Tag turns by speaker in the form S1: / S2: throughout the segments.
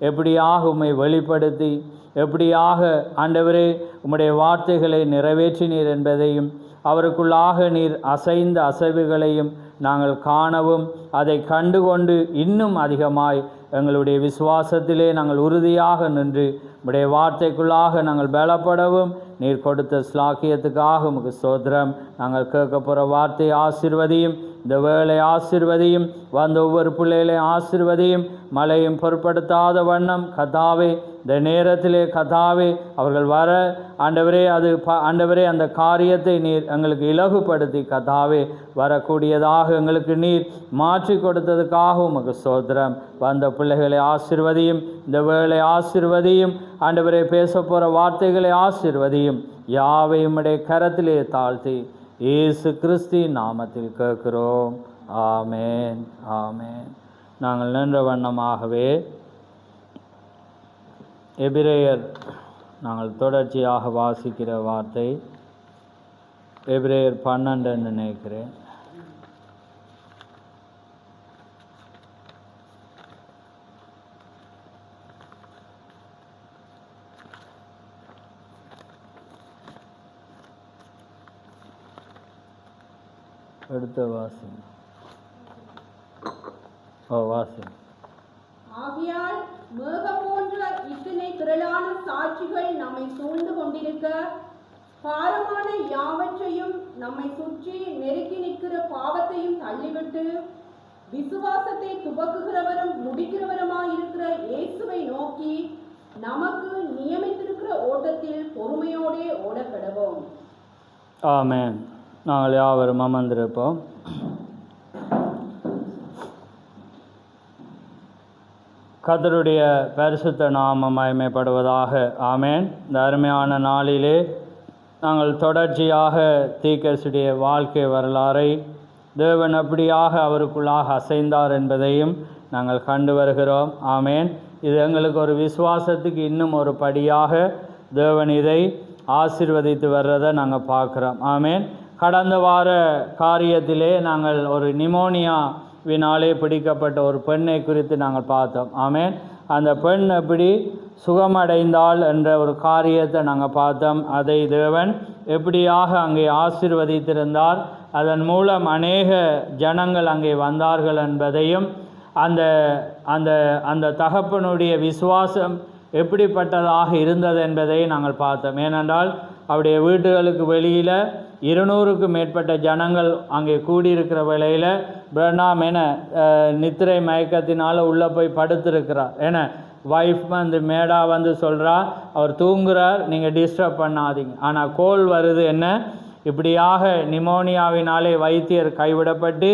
S1: எப்படியாக உம்மை வெளிப்படுத்தி எப்படியாக ஆண்டவரே உம்முடைய வார்த்தைகளை நிறைவேற்றினீர் என்பதையும் அவருக்குள்ளாக நீர் அசைந்த அசைவுகளையும் நாங்கள் காணவும் அதை கண்டுகொண்டு இன்னும் அதிகமாய் எங்களுடைய விசுவாசத்திலே நாங்கள் உறுதியாக நின்று உம்முடைய வார்த்தைக்குள்ளாக நாங்கள் பலப்படவும் நீர் கொடுத்த ஸ்லாக்கியத்துக்காக உமக்கு ஸ்தோத்திரம். நாங்கள் கேட்க போகிற வார்த்தை ஆசீர்வதியும், இந்த வேளை ஆசீர்வதியும், வந்த ஒவ்வொரு பிள்ளைகளையும் ஆசீர்வதியும். மழையும் பொருட்படுத்தாத வண்ணம் கர்த்தாவே இந்த நேரத்திலே கர்த்தாவே அவர்கள் வர ஆண்டவரே ஆண்டவரே அந்த காரியத்தை நீர் எங்களுக்கு இலகுப்படுத்தி கர்த்தாவே வரக்கூடியதாக எங்களுக்கு நீர் மாற்றி கொடுத்ததுக்காக உமக்கு ஸ்தோத்திரம். வந்த பிள்ளைகளை ஆசீர்வதியும், இந்த வேளை ஆசீர்வதியும். ஆண்டவரே பேச போகிற வார்த்தைகளை ஆசீர்வதியும். யாவையும் உம்முடைய கரத்திலே தாழ்த்தி இயேசு கிறிஸ்துவின் நாமத்தில் கேட்கிறோம். ஆமேன், ஆமேன். நாங்கள் நின்ற வண்ணமாகவே எபிரேயர் நாங்கள் தொடர்ச்சியாக வாசிக்கிற வார்த்தை எபிரேயர் 12 என்று நினைக்கிறேன். அடுத்த வாசி
S2: ஆகையால் மேகம் போன்ற இத்தனை திரளான சாட்சிகள் நம்மை சூழ்ந்து கொண்டிருக்க, பாரமான யாவற்றையும் நம்மை சுற்றி நெருக்கி நிற்கிற பாவத்தையும் தள்ளிவிட்டு விசுவாசத்தை துவக்குகிறவரும் முடிக்கிறவருமாயிருக்கிற இயேசுவை நோக்கி நமக்கு நியமித்திருக்கிற ஓட்டத்தில் பொறுமையோடே ஓடக்கடவோம்.
S1: ஆமென். நாங்கள் யாவரும் அமர்ந்திருப்போம். கர்த்தருடைய பரிசுத்த நாமம் மகிமைப்படுவதாக. ஆமென். இந்த அருமையான நாளிலே நாங்கள் தொடர்ச்சியாக தீர்க்கதரிசியுடைய வாழ்க்கை வரலாறை தேவன் அப்படியாக அவருக்குள்ளாக அசைந்தார் என்பதையும் நாங்கள் கண்டு வருகிறோம். ஆமென். இது எங்களுக்கு ஒரு விசுவாசத்துக்கு இன்னும் ஒரு படியாக தேவன் இதை ஆசீர்வதித்து வர்றதை நாங்கள் பார்க்குறோம். ஆமென். கடந்த வார காரியத்திலே நாங்கள் ஒரு நிமோனியாவினாலே பிடிக்கப்பட்ட ஒரு பெண்ணை குறித்து நாங்கள் பார்த்தோம். ஆமென். அந்த பெண் எப்படி சுகமடைந்தாள் என்ற ஒரு காரியத்தை நாங்கள் பார்த்தோம். அதை தேவன் எப்படியாக அங்கே ஆசீர்வதித்திருந்தார், அதன் மூலம் அநேக ஜனங்கள் அங்கே வந்தார்கள் என்பதையும் அந்த அந்த அந்த தகப்பனுடைய விசுவாசம் எப்படிப்பட்டதாக இருந்தது என்பதை நாங்கள் பார்த்தோம். ஏனென்றால் அவருடைய வீட்டுகளுக்கு வெளியில் 200க்கும் மேற்பட்ட ஜனங்கள் அங்கே கூடியிருக்கிற வேளையில் பிரணாம் என நித்திரை மயக்கத்தினால் உள்ளே போய் படுத்திருக்கிறார். ஏன்னா வைஃப் வந்து மேடா வந்து சொல்கிறா, அவர் தூங்குறார், நீங்கள் டிஸ்டர்ப் பண்ணாதீங்க. ஆனால் கோல் வருது, என்ன இப்படியாக நிமோனியாவினாலே வைத்தியர் கைவிடப்பட்டு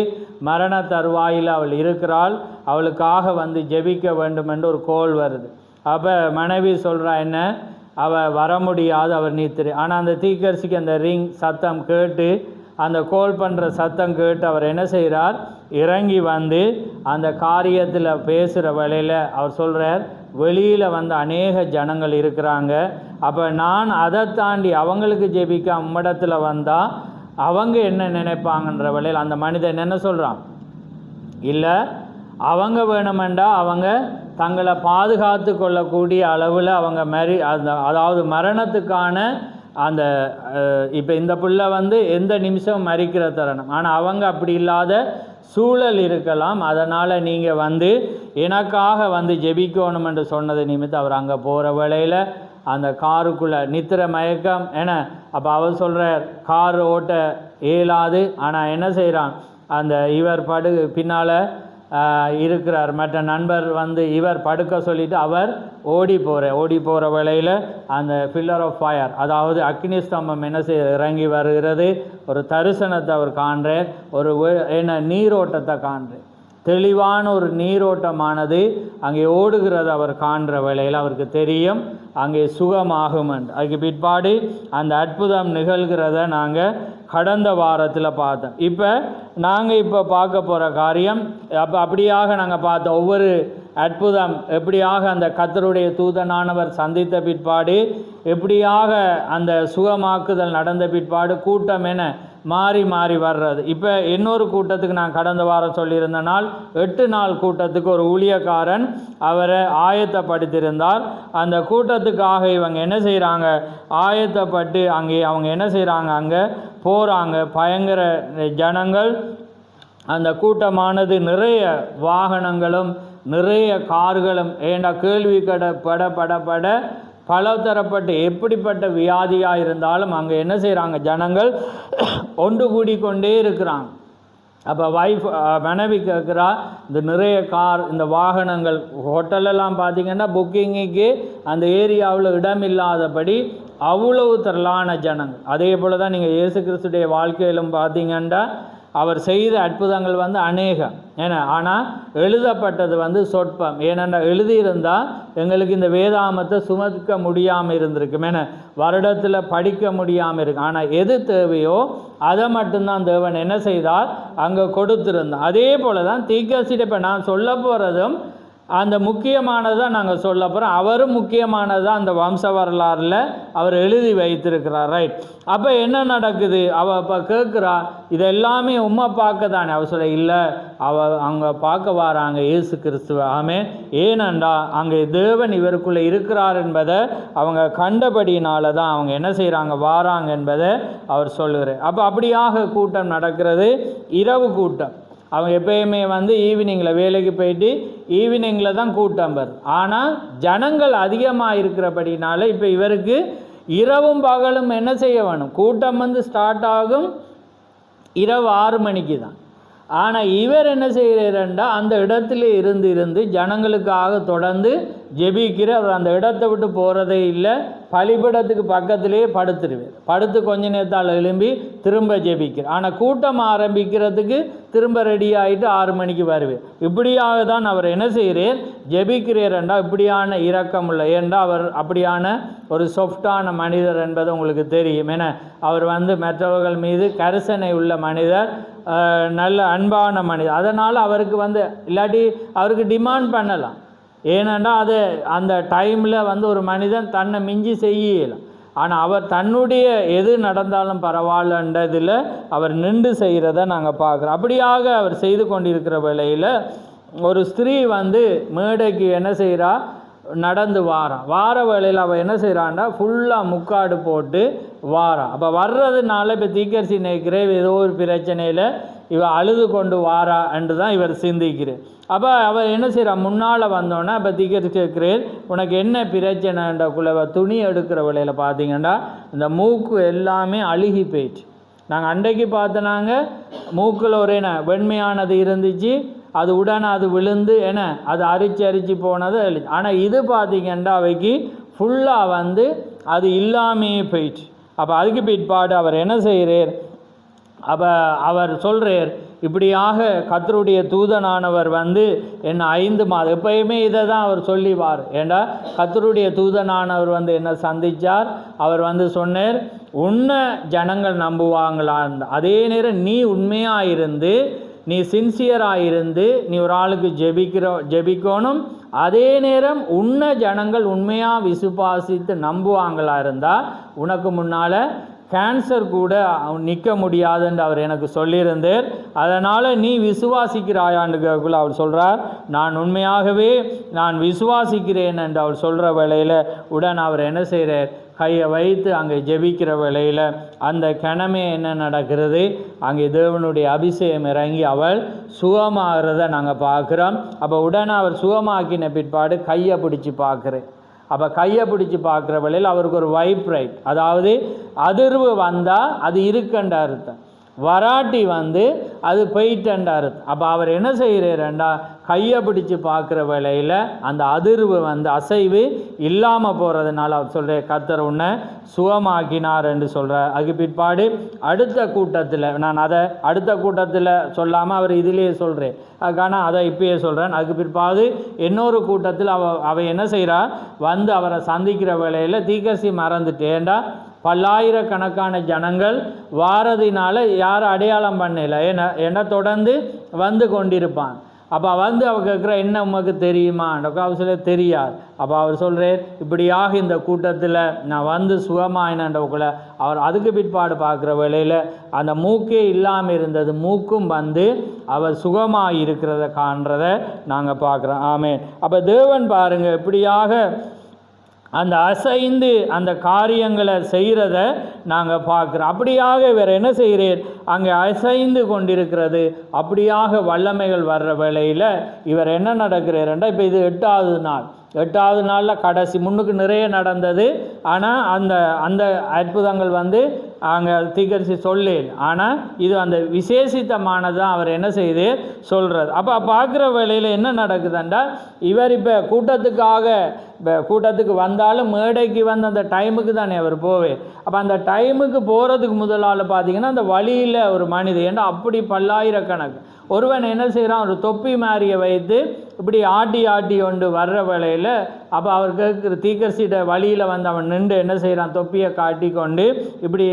S1: மரண தருவாயில் அவள் இருக்கிறாள், அவளுக்காக வந்து ஜெபிக்க வேண்டும் என்று ஒரு கோல் வருது. அப்போ மனைவி சொல்கிறா, என்ன அவள் வர முடியாது, அவர் நித்திரை. ஆனால் அந்த தீர்க்கதரிசிக்கு அந்த ரிங் சத்தம் கேட்டு, அந்த கோல் பண்ணுற சத்தம் கேட்டு அவர் என்ன செய்கிறார், இறங்கி வந்து அந்த காரியத்தில் பேசுகிற வேளையில் அவர் சொல்கிறார், வெளியில் வந்து அநேக ஜனங்கள் இருக்கிறாங்க, அப்போ நான் அதை தாண்டி அவங்களுக்கு ஜெபிக்க அம்மிடத்தில் வந்தால் அவங்க என்ன நினைப்பாங்கன்ற வேளையில் அந்த மனிதன் என்ன சொல்கிறான், இல்லை அவங்க வேணுமெண்டா அவங்க தங்களை பாதுகாத்து கொள்ளக்கூடிய அளவில் அவங்க அதாவது மரணத்துக்கான அந்த இப்போ இந்த பிள்ளை வந்து எந்த நிமிஷம் மறிக்கிற தருணம், ஆனால் அவங்க அப்படி இல்லாத சூழல் இருக்கலாம். அதனால் நீங்கள் வந்து எனக்காக வந்து ஜெபிக்கணும் என்று சொன்னது நிமித்தம் அவர் அங்கே போகிற வேளையில் அந்த காருக்குள்ளே நித்திர மயக்கம் என. அப்போ அவர் சொல்கிறார், கார் ஓட்ட இயலாது. ஆனால் என்ன செய்கிறான், அந்த இவர் பின்னால் இருக்கிறார் மற்ற நண்பர் வந்து இவர் படுக்க சொல்லிவிட்டு அவர் ஓடி போகிற வேளையில் அந்த பில்லர் ஆஃப் ஃபயர், அதாவது அக்னி ஸ்தம்பம் என்ன இறங்கி வருகிறது. ஒரு தரிசனத்தை அவர் காண்றார், ஒரு நீரோட்டத்தை காண்றார். தெளிவான ஒரு நீரோட்டமானது அங்கே ஓடுகிறது அவர் காண்ற வேளையில் அவருக்கு தெரியும் அங்கே சுகமாகும் என்று. அதுக்கு பிற்பாடு அந்த அற்புதம் நிகழ்கிறத நாங்கள் கடந்த வாரத்தில் பார்த்தோம். இப்போ நாங்கள் பார்க்க போகிற காரியம் அப்படியாக நாங்கள் பார்த்த ஒவ்வொரு அற்புதம் எப்படியாக அந்த கர்த்தருடைய தூதனானவர் சந்தித்த பிற்பாடு, எப்படியாக அந்த சுகமாக்குதல் நடந்த பிற்பாடு கூட்டம் என மாறி மாறி வர்றது. இப்போ இன்னொரு கூட்டத்துக்கு நான் கடந்த வாரம் சொல்லியிருந்தனால் 8 நாள் கூட்டத்துக்கு ஒரு ஊழியக்காரன் அவரை ஆயத்தப்படுத்தியிருந்தார். அந்த கூட்டத்துக்காக இவங்க என்ன செய்கிறாங்க, ஆயத்தப்பட்டு அங்கே அவங்க என்ன செய்கிறாங்க, அங்கே போகிறாங்க. பயங்கர ஜனங்கள், அந்த கூட்டமானது நிறைய வாகனங்களும் நிறைய கார்களும், ஏண்டா கேள்வி பட பலதரப்பட்டு எப்படிப்பட்ட வியாதியாக இருந்தாலும் அங்கே என்ன செய்கிறாங்க, ஜனங்கள் ஒன்று கூடிக்கொண்டே இருக்கிறாங்க. அப்போ மனைவி கேட்குறா, இந்த நிறைய கார், இந்த வாகனங்கள், ஹோட்டலெல்லாம் பார்த்திங்கன்னா புக்கிங்குக்கு அந்த ஏரியாவில் இடம் இல்லாதபடி அவ்வளவு திரளான ஜனங்கள். அதே போல் தான் நீங்கள் இயேசு கிறிஸ்துடைய வாழ்க்கையிலும் பார்த்திங்கன்னா அவர் செய்த அற்புதங்கள் அநேகம். ஏன்னா ஆனால் எழுதப்பட்டது சொற்பம். ஏனென்றால் எழுதியிருந்தால் எங்களுக்கு இந்த வேதாமத்தை சுமக்க முடியாமல் இருந்திருக்கும். ஏன்னா வருடத்தில் படிக்க முடியாமல் இருக்கு. ஆனால் எது தேவையோ அதை மட்டும்தான் தேவன் என்ன செய்தார், அங்கே கொடுத்துருந்தோம். அதே போல் தான் தீர்க்கதரிசிட்ட இப்போ நான் சொல்ல போகிறதும் அந்த முக்கியமானதான் நாங்கள் சொல்ல போகிறோம். அவரும் முக்கியமானதான் அந்த வம்ச வரலாறில் அவர் எழுதி வைத்திருக்கிறார். ரைட். அப்போ என்ன நடக்குது, அவள் இப்போ கேட்குறா, இது எல்லாமே உம்மை பார்க்க தானே. அவள் சொல்ல, இல்லை, அவள் அங்கே பார்க்க வராங்க இயேசு கிறிஸ்துவ. ஏனென்றா அங்கே தேவன் இவருக்குள்ளே இருக்கிறார் என்பதை அவங்க கண்டபடியினால தான் அவங்க என்ன செய்கிறாங்க, வாராங்க என்பதை அவர் சொல்லுகிறார். அப்போ அப்படியாக கூட்டம் நடக்கிறது, இரவு கூட்டம். அவங்க எப்பயுமே ஈவினிங்கில் வேலைக்கு போயிட்டு ஈவினிங்கில் தான் கூட்டம் வரும். ஆனால் ஜனங்கள் அதிகமாக இருக்கிறபடினால இப்போ இவருக்கு இரவும் பகலும் என்ன செய்ய வேணும், கூட்டம் ஸ்டார்ட் ஆகும் இரவு 6 மணிக்கு தான். ஆனால் இவர் என்ன செய்கிறாருண்டா அந்த இடத்துல இருந்து ஜனங்களுக்காக தொடர்ந்து ஜெபிக்கிறார். அந்த இடத்தை விட்டு போகிறதே இல்லை. பலிபீடத்துக்கு பக்கத்திலேயே படுத்துருவார். படுத்து கொஞ்ச நேரத்தால் எழும்பி திரும்ப ஜெபிக்கிறார். ஆனால் கூட்டம் ஆரம்பிக்கிறதுக்கு திரும்ப ரெடி ஆகிட்டு 6 மணிக்கு வருவார். இப்படியாக தான் அவர் என்ன செய்கிறார், ஜெபிக்கிறார்ண்டா இப்படியான இரக்கம் உள்ள. ஏண்டா அவர் அப்படியான ஒரு சாஃப்டான மனிதர் என்பது உங்களுக்கு தெரியும். ஏன்னா அவர் மற்றவர்கள் மீது கரிசனை உள்ள மனிதர், நல்ல அன்பான மனிதர். அதனால் அவருக்கு இல்லாட்டி அவருக்கு டிமாண்ட் பண்ணலாம். ஏனென்றால் அது அந்த டைமில் ஒரு மனிதன் தன்னை மிஞ்சி செய்யலாம். ஆனால் அவர் தன்னுடைய எது நடந்தாலும் பரவாயில்லன்றதில் அவர் நின்று செய்கிறத நாங்கள் பார்க்குறோம். அப்படியாக அவர் செய்து கொண்டிருக்கிற வேளையில் ஒரு ஸ்திரீ மேடைக்கு என்ன செய்கிறா, நடந்து வார வேளையில் அவள் என்ன செய்கிறான்னா ஃபுல்லாக முக்காடு போட்டு வாரா. அப்போ வர்றதுனால இப்போ தீர்க்கதரிசி நினைக்கிற ஏதோ ஒரு பிரச்சனையில் இவ அழுது கொண்டு வாரா என்று தான் இவர் சிந்திக்கிறார். அப்போ அவர் என்ன செய்கிறா, முன்னால் வந்தோன்னே அப்போ தீர்க்கதரிசி கேட்கிறேன், உனக்கு என்ன பிரச்சனைன்றக்குள்ள துணி எடுக்கிற வேளையில் பார்த்தீங்கன்னா இந்த மூக்கு எல்லாமே அழுகி போயிடுச்சு. நாங்கள் அன்றைக்கு பார்த்தனாங்க மூக்கில் ஒரு வெண்மையானது இருந்துச்சு, அது உடனே அது விழுந்து அது அரிச்சு போனது. ஆனால் இது பார்த்திங்கன்னா அவைக்கு ஃபுல்லாக அது இல்லாமே போயிடுச்சு. அப்போ அதுக்கு பிற்பாடு அவர் என்ன செய்கிறார், அப்போ அவர் சொல்கிறார், இப்படியாக கர்த்தருடைய தூதனானவர் என்ன 5 மாதம் எப்பயுமே இதை தான் அவர் சொல்லிவார். ஏண்டா கர்த்தருடைய தூதனானவர் என்ன சந்தித்தார். அவர் சொன்னார், உன்னை ஜனங்கள் நம்புவாங்களான். அதே நேரம் நீ உண்மையாக இருந்து, நீ சின்சியராக இருந்து, நீ ஒரு ஆளுக்கு ஜெபிக்கணும். அதே நேரம் உன்னை ஜனங்கள் உண்மையாக விசுவாசித்து நம்புவாங்களா இருந்தால் உனக்கு முன்னால் கேன்சர் கூட நிற்க முடியாதுன்னு அவர் எனக்கு சொல்லியிருந்தார். அதனால் நீ விசுவாசிக்கிறாயாண்டுக்குள்ள அவர் சொல்கிறார், நான் உண்மையாகவே நான் விசுவாசிக்கிறேன் என்று அவர் சொல்கிற வேளையில் உடன் அவர் என்ன செய்கிறார், கையை வைத்து அங்கே ஜெபிக்கிற வேளையில் அந்த கிணமே என்ன நடக்கிறது, அங்கே தேவனுடைய அபிஷேகம் இறங்கி அவள் சுகமாகிறத நாங்கள் பார்க்குறோம். அப்போ உடனே அவர் சுகமாக்கின பிற்பாடு கையை பிடிச்சி பார்க்குறேன். அப்போ கையை பிடிச்சி பார்க்குற வேளையில் அவருக்கு ஒரு வைப்ரேட், அதாவது அதிர்வு வந்தால் அது இருக்குன்ற அர்த்தம், வராட்டி அது போயிட்டன்ற அர்த்தம். அப்போ அவர் என்ன செய்கிறாருண்டா கையை பிடிச்சி பார்க்குற வேளையில் அந்த அதிர்வு அசைவு இல்லாமல் போகிறதுனால அவர் சொல்கிற கர்த்தர் உன்னை சுகமாக்கினார் என்று சொல்கிறார். அதுக்கு பிற்பாடு அடுத்த கூட்டத்தில், நான் அதை அடுத்த கூட்டத்தில் சொல்லாமல் அவர் இதிலேயே சொல்கிறேன், அதுக்கான அதை இப்பயே சொல்கிறேன். அதுக்கு பிற்பாடு இன்னொரு கூட்டத்தில் அவ என்ன செய்கிறா, அவரை சந்திக்கிற வேளையில் தீர்க்கதரிசி மறந்துட்டேன்டா பல்லாயிரக்கணக்கான ஜனங்கள் வாரதினால யாரும் அடையாளம் பண்ணல. ஏன்னா தொடர்ந்து கொண்டிருப்பான். அப்போ வந்து அவர் கேட்குற என்ன உமக்கு தெரியுமா? அவர் சொல்ல தெரியாது. அப்போ அவர் சொல்கிறார், இப்படியாக இந்த கூட்டத்தில் நான் வந்து சுகமாயினன்றக்குள்ள அவர் அதுக்கு பிற்பாடு பார்க்குற வேளையில் அந்த மூக்கே இல்லாமல் இருந்தது, மூக்கும் வந்து அவர் சுகமாக இருக்கிறத காண்றதை நாங்கள் பார்க்குறோம். ஆமென். அப்போ தேவன் பாருங்கள் இப்படியாக அந்த அசைந்து அந்த காரியங்களை செய்கிறத நாங்கள் பார்க்குறோம். அப்படியாக இவர் என்ன செய்கிறேன், அங்கே அசைந்து கொண்டிருக்கிறது. அப்படியாக வல்லமைகள் வர்ற வேளையில் இவர் என்ன நடக்கிறார்ன்றா, இப்போ இது 8வது நாள். 8வது நாளில் கடைசி முன்னுக்கு நிறைய நடந்தது. ஆனால் அந்த அற்புதங்கள் வந்து அங்கே தீர்க்கதரிசி சொல்லேன். ஆனால் இது அந்த விசேஷித்தமானதான் அவர் என்ன செய்து சொல்கிறது. அப்போ பார்க்குற வேளையில் என்ன நடக்குதுண்டா, இவர் இப்போ கூட்டத்துக்கு வந்தாலும் மேடைக்கு வந்து அந்த டைமுக்கு தானே அவர் போவேன். அப்போ அந்த டைமுக்கு போகிறதுக்கு முதலால் பார்த்தீங்கன்னா அந்த வழியில் ஒரு மனிதன், ஏன்னா அப்படி பல்லாயிரக்கணக்கு ஒருவன் என்ன செய்கிறான், ஒரு தொப்பி மாதிரியை வைத்து இப்படி ஆட்டி கொண்டு வர்ற வேளையில் அப்போ அவர் கேட்குற தீர்க்கதரிசிட்ட வழியில் வந்து அவன் நின்று என்ன செய்கிறான், தொப்பியை காட்டி கொண்டு இப்படி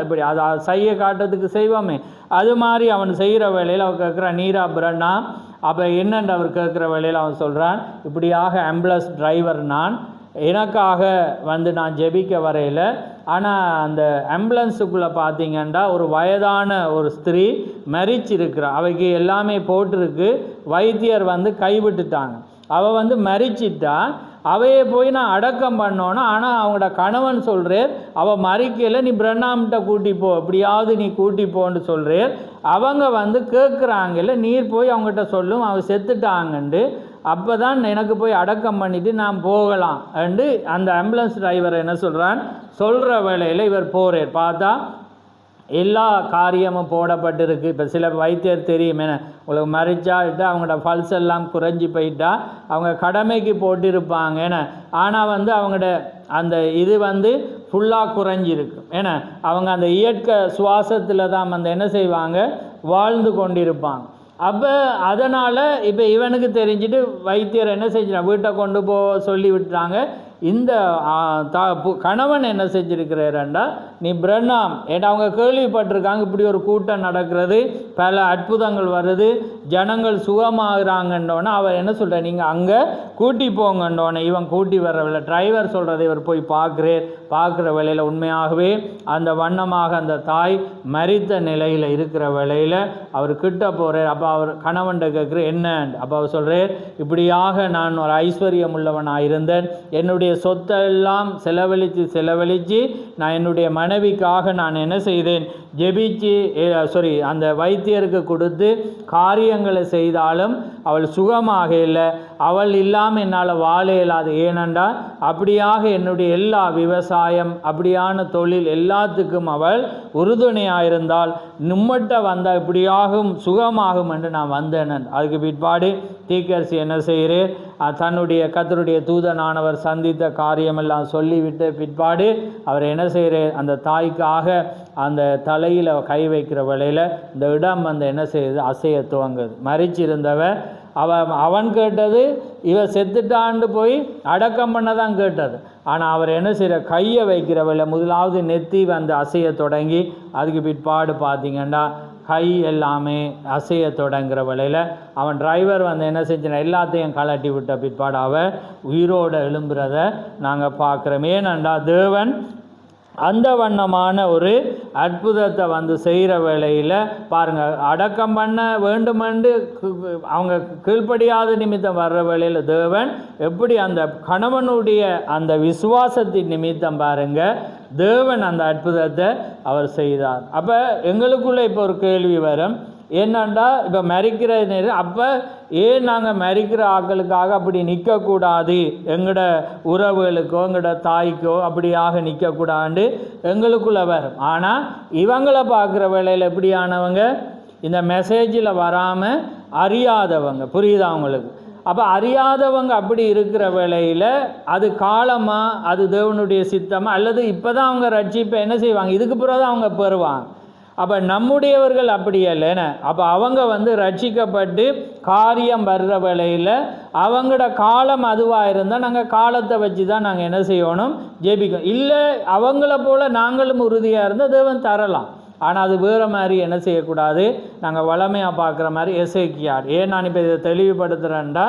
S1: இப்படி அதை செய்ய காட்டுறதுக்கு செய்வோமே, அது மாதிரி அவன் செய்கிற வேளையில் அவர் கேட்குறான், நீரா பிரண்ணா? அப்போ என்னென்று அவர் கேட்குற வேளையில் அவன் சொல்கிறான், இப்படியாக ஆம்புலன்ஸ் டிரைவர் நான், எனக்காக வந்து நான் ஜெபிக்க வரையில், ஆனால் அந்த ஆம்புலன்ஸுக்குள்ளே பார்த்தீங்கன்னா ஒரு வயதான ஒரு ஸ்திரீ மரிச்சிருக்கிறான். அவைக்கு எல்லாமே போட்டிருக்கு, வைத்தியர் வந்து கைவிட்டுட்டாங்க. அவள் வந்து மரிச்சிட்டா, அவையை போய் நான் அடக்கம் பண்ணோன்னா, ஆனால் அவங்களோட கணவன் சொல்கிறேன், அவள் மறிக்கையில் நீ பிரண்ணாம்கிட்ட கூட்டிப்போ, எப்படியாவது நீ கூட்டிப்போன்னு சொல்கிறேன். அவங்க வந்து கேட்குறாங்கல்ல, நீர் போய் அவங்ககிட்ட சொல்லும் அவள் செத்துட்டாங்கண்டு, அப்போ தான் எனக்கு போய் அடக்கம் பண்ணிவிட்டு நான் போகலாம் என்று அந்த ஆம்புலன்ஸ் டிரைவர் என்ன சொல்கிற வேளையில் இவர் போகிறார். பார்த்தா எல்லா காரியமும் போடப்பட்டிருக்கு. இப்போ சில வைத்தியர் தெரியும், என்ன உங்களுக்கு மறிச்சாட்டு அவங்களோட பல்ஸ் எல்லாம் குறைஞ்சி போயிட்டா அவங்க கடமைக்கு போட்டிருப்பாங்க. ஏன்னா ஆனால் வந்து அவங்களோட அந்த இது வந்து ஃபுல்லாக குறைஞ்சிருக்கும். ஏன்னா அவங்க அந்த இயற்கை சுவாசத்தில் தான் வந்து என்ன செய்வாங்க, வாழ்ந்து கொண்டிருப்பாங்க. அப்போ அதனால் இப்போ இவனுக்கு தெரிஞ்சுட்டு வைத்தியர் என்ன செஞ்சான், வீட்டை கொண்டு சொல்லி விட்டுறாங்க. இந்த கணவன் என்ன செஞ்சுருக்கிறாரண்டா, நீ பிரண்ணாம், ஏன்னா அவங்க கேள்விப்பட்டிருக்காங்க இப்படி ஒரு கூட்டம் நடக்கிறது, பல அற்புதங்கள் வருது, ஜனங்கள் சுகமாகறாங்கன்னோன்னே அவர் என்ன சொல்கிற, நீங்கள் அங்கே கூட்டி போங்கன்னோன்னே இவன் கூட்டி வரவில்லை. டிரைவர் சொல்கிறதை இவர் போய் பார்க்குற வேளையில் உண்மையாகவே அந்த வண்ணமாக அந்த தாய் மரித்த நிலையில் இருக்கிற வேளையில் அவர் கிட்ட போகிறார். அப்போ அவர் கணவன்கிட்ட கேட்குற என்ன, அப்போ அவர் சொல்கிறார், இப்படியாக நான் ஒரு ஐஸ்வர்யம் உள்ளவனாக இருந்தேன், என்னுடைய சொத்தெல்லாம் செலவழித்து நான் என்னுடைய மனைவிக்காக நான் என்ன செய்தேன், ஜெபிச்சு அந்த வைத்தியருக்கு கொடுத்து காரியங்களை செய்தாலும் அவள் சுகமாக இல்லை, அவள் இல்லாமல் என்னால் வாழ இயலாது. ஏனென்றா அப்படியாக என்னுடைய எல்லா விவசாயம் அப்படியான தொழில் எல்லாத்துக்கும் அவள் உறுதுணையாக இருந்தால் நம்மட்ட வந்தால் இப்படியாகும் சுகமாகும் என்று நான் வந்தேன். அதுக்கு பிற்பாடு தீர்க்கதரிசி என்ன செய்கிறேன், தன்னுடைய கர்த்தருடைய தூதனானவர் சந்தித்த காரியமெல்லாம் சொல்லிவிட்ட பிற்பாடு அவர் என்ன செய்கிறார், அந்த தாய்க்காக அந்த தலையில் கை வைக்கிற வேளையில் இந்த இடம் வந்து என்ன செய்யுது, அசைய துவங்குது. மரிச்சிருந்தவ அவன் கேட்டது இவன் செத்துட்டான்னு போய் அடக்கம் பண்ண தான் கேட்டது. ஆனால் அவர் என்ன செய்கிற, கையை வைக்கிற வேலை முதலாவது நெத்தி வந்து அசைய தொடங்கி அதுக்கு பிற்பாடு பார்த்திங்கன்னா கை எல்லாமே அசைய தொடங்குற வேளையில் அவன் டிரைவர் வந்து என்ன செஞ்சான், எல்லாத்தையும் கலட்டி விட்ட பிற்பாடு அவன் உயிரோடு எழும்புறத நாங்கள் பார்க்குறோம். ஏனென்றா தேவன் அந்த வண்ணமான ஒரு அற்புதத்தை வந்து செய்கிற வேளையில் பாருங்கள், அடக்கம் பண்ண வேண்டுமென்று அவங்க கீழ்ப்படியாத நிமித்தம் வர்ற வேளையில் தேவன் எப்படி அந்த கணவனுடைய அந்த விசுவாசத்தின் நிமித்தம் பாருங்கள் தேவன் அந்த அற்புதத்தை அவர் செய்தார். அப்போ எங்களுக்குள்ளே இப்போ ஒரு கேள்வி வரும், என்னண்டா இப்போ மரிக்கிற நேரம் அப்போ ஏன் நாங்கள் மரிக்கிற ஆட்களுக்காக அப்படி நிற்கக்கூடாது, எங்களோட உறவுகளுக்கோ எங்களோட தாய்க்கோ அப்படியாக நிற்கக்கூடாது எங்களுக்குள்ளே வரும். ஆனால் இவங்களை பார்க்குற வேளையில் எப்படியானவங்க, இந்த மெசேஜில் வராமல் அறியாதவங்க, புரியுதா அவங்களுக்கு? அப்போ அறியாதவங்க அப்படி இருக்கிற வேளையில் அது காலமாக அது தேவனுடைய சித்தமாக அல்லது இப்போ தான் அவங்க ரட்சிப்பை என்ன செய்வாங்க, இதுக்கு பிறகு தான் அவங்க பெறுவாங்க. அப்போ நம்முடையவர்கள் அப்படி இல்லைன்னு, அப்போ அவங்க வந்து ரட்சிக்கப்பட்டு காரியம் வர்ற வேளையில் அவங்களோட காலம் அதுவாக இருந்தால் நாங்கள் காலத்தை வச்சு தான் நாங்கள் என்ன செய்யணும், ஜெபிக்கணும். இல்லை அவங்கள போல் நாங்களும் உறுதியாக இருந்தால் தேவன் தரலாம். ஆனால் அது வேறு மாதிரி என்ன செய்யக்கூடாது, நாங்கள் வளமையாக பார்க்குற மாதிரி எசேக்கியார். ஏன் நான் இப்போ இதை தெளிவுபடுத்துகிறேன்டா,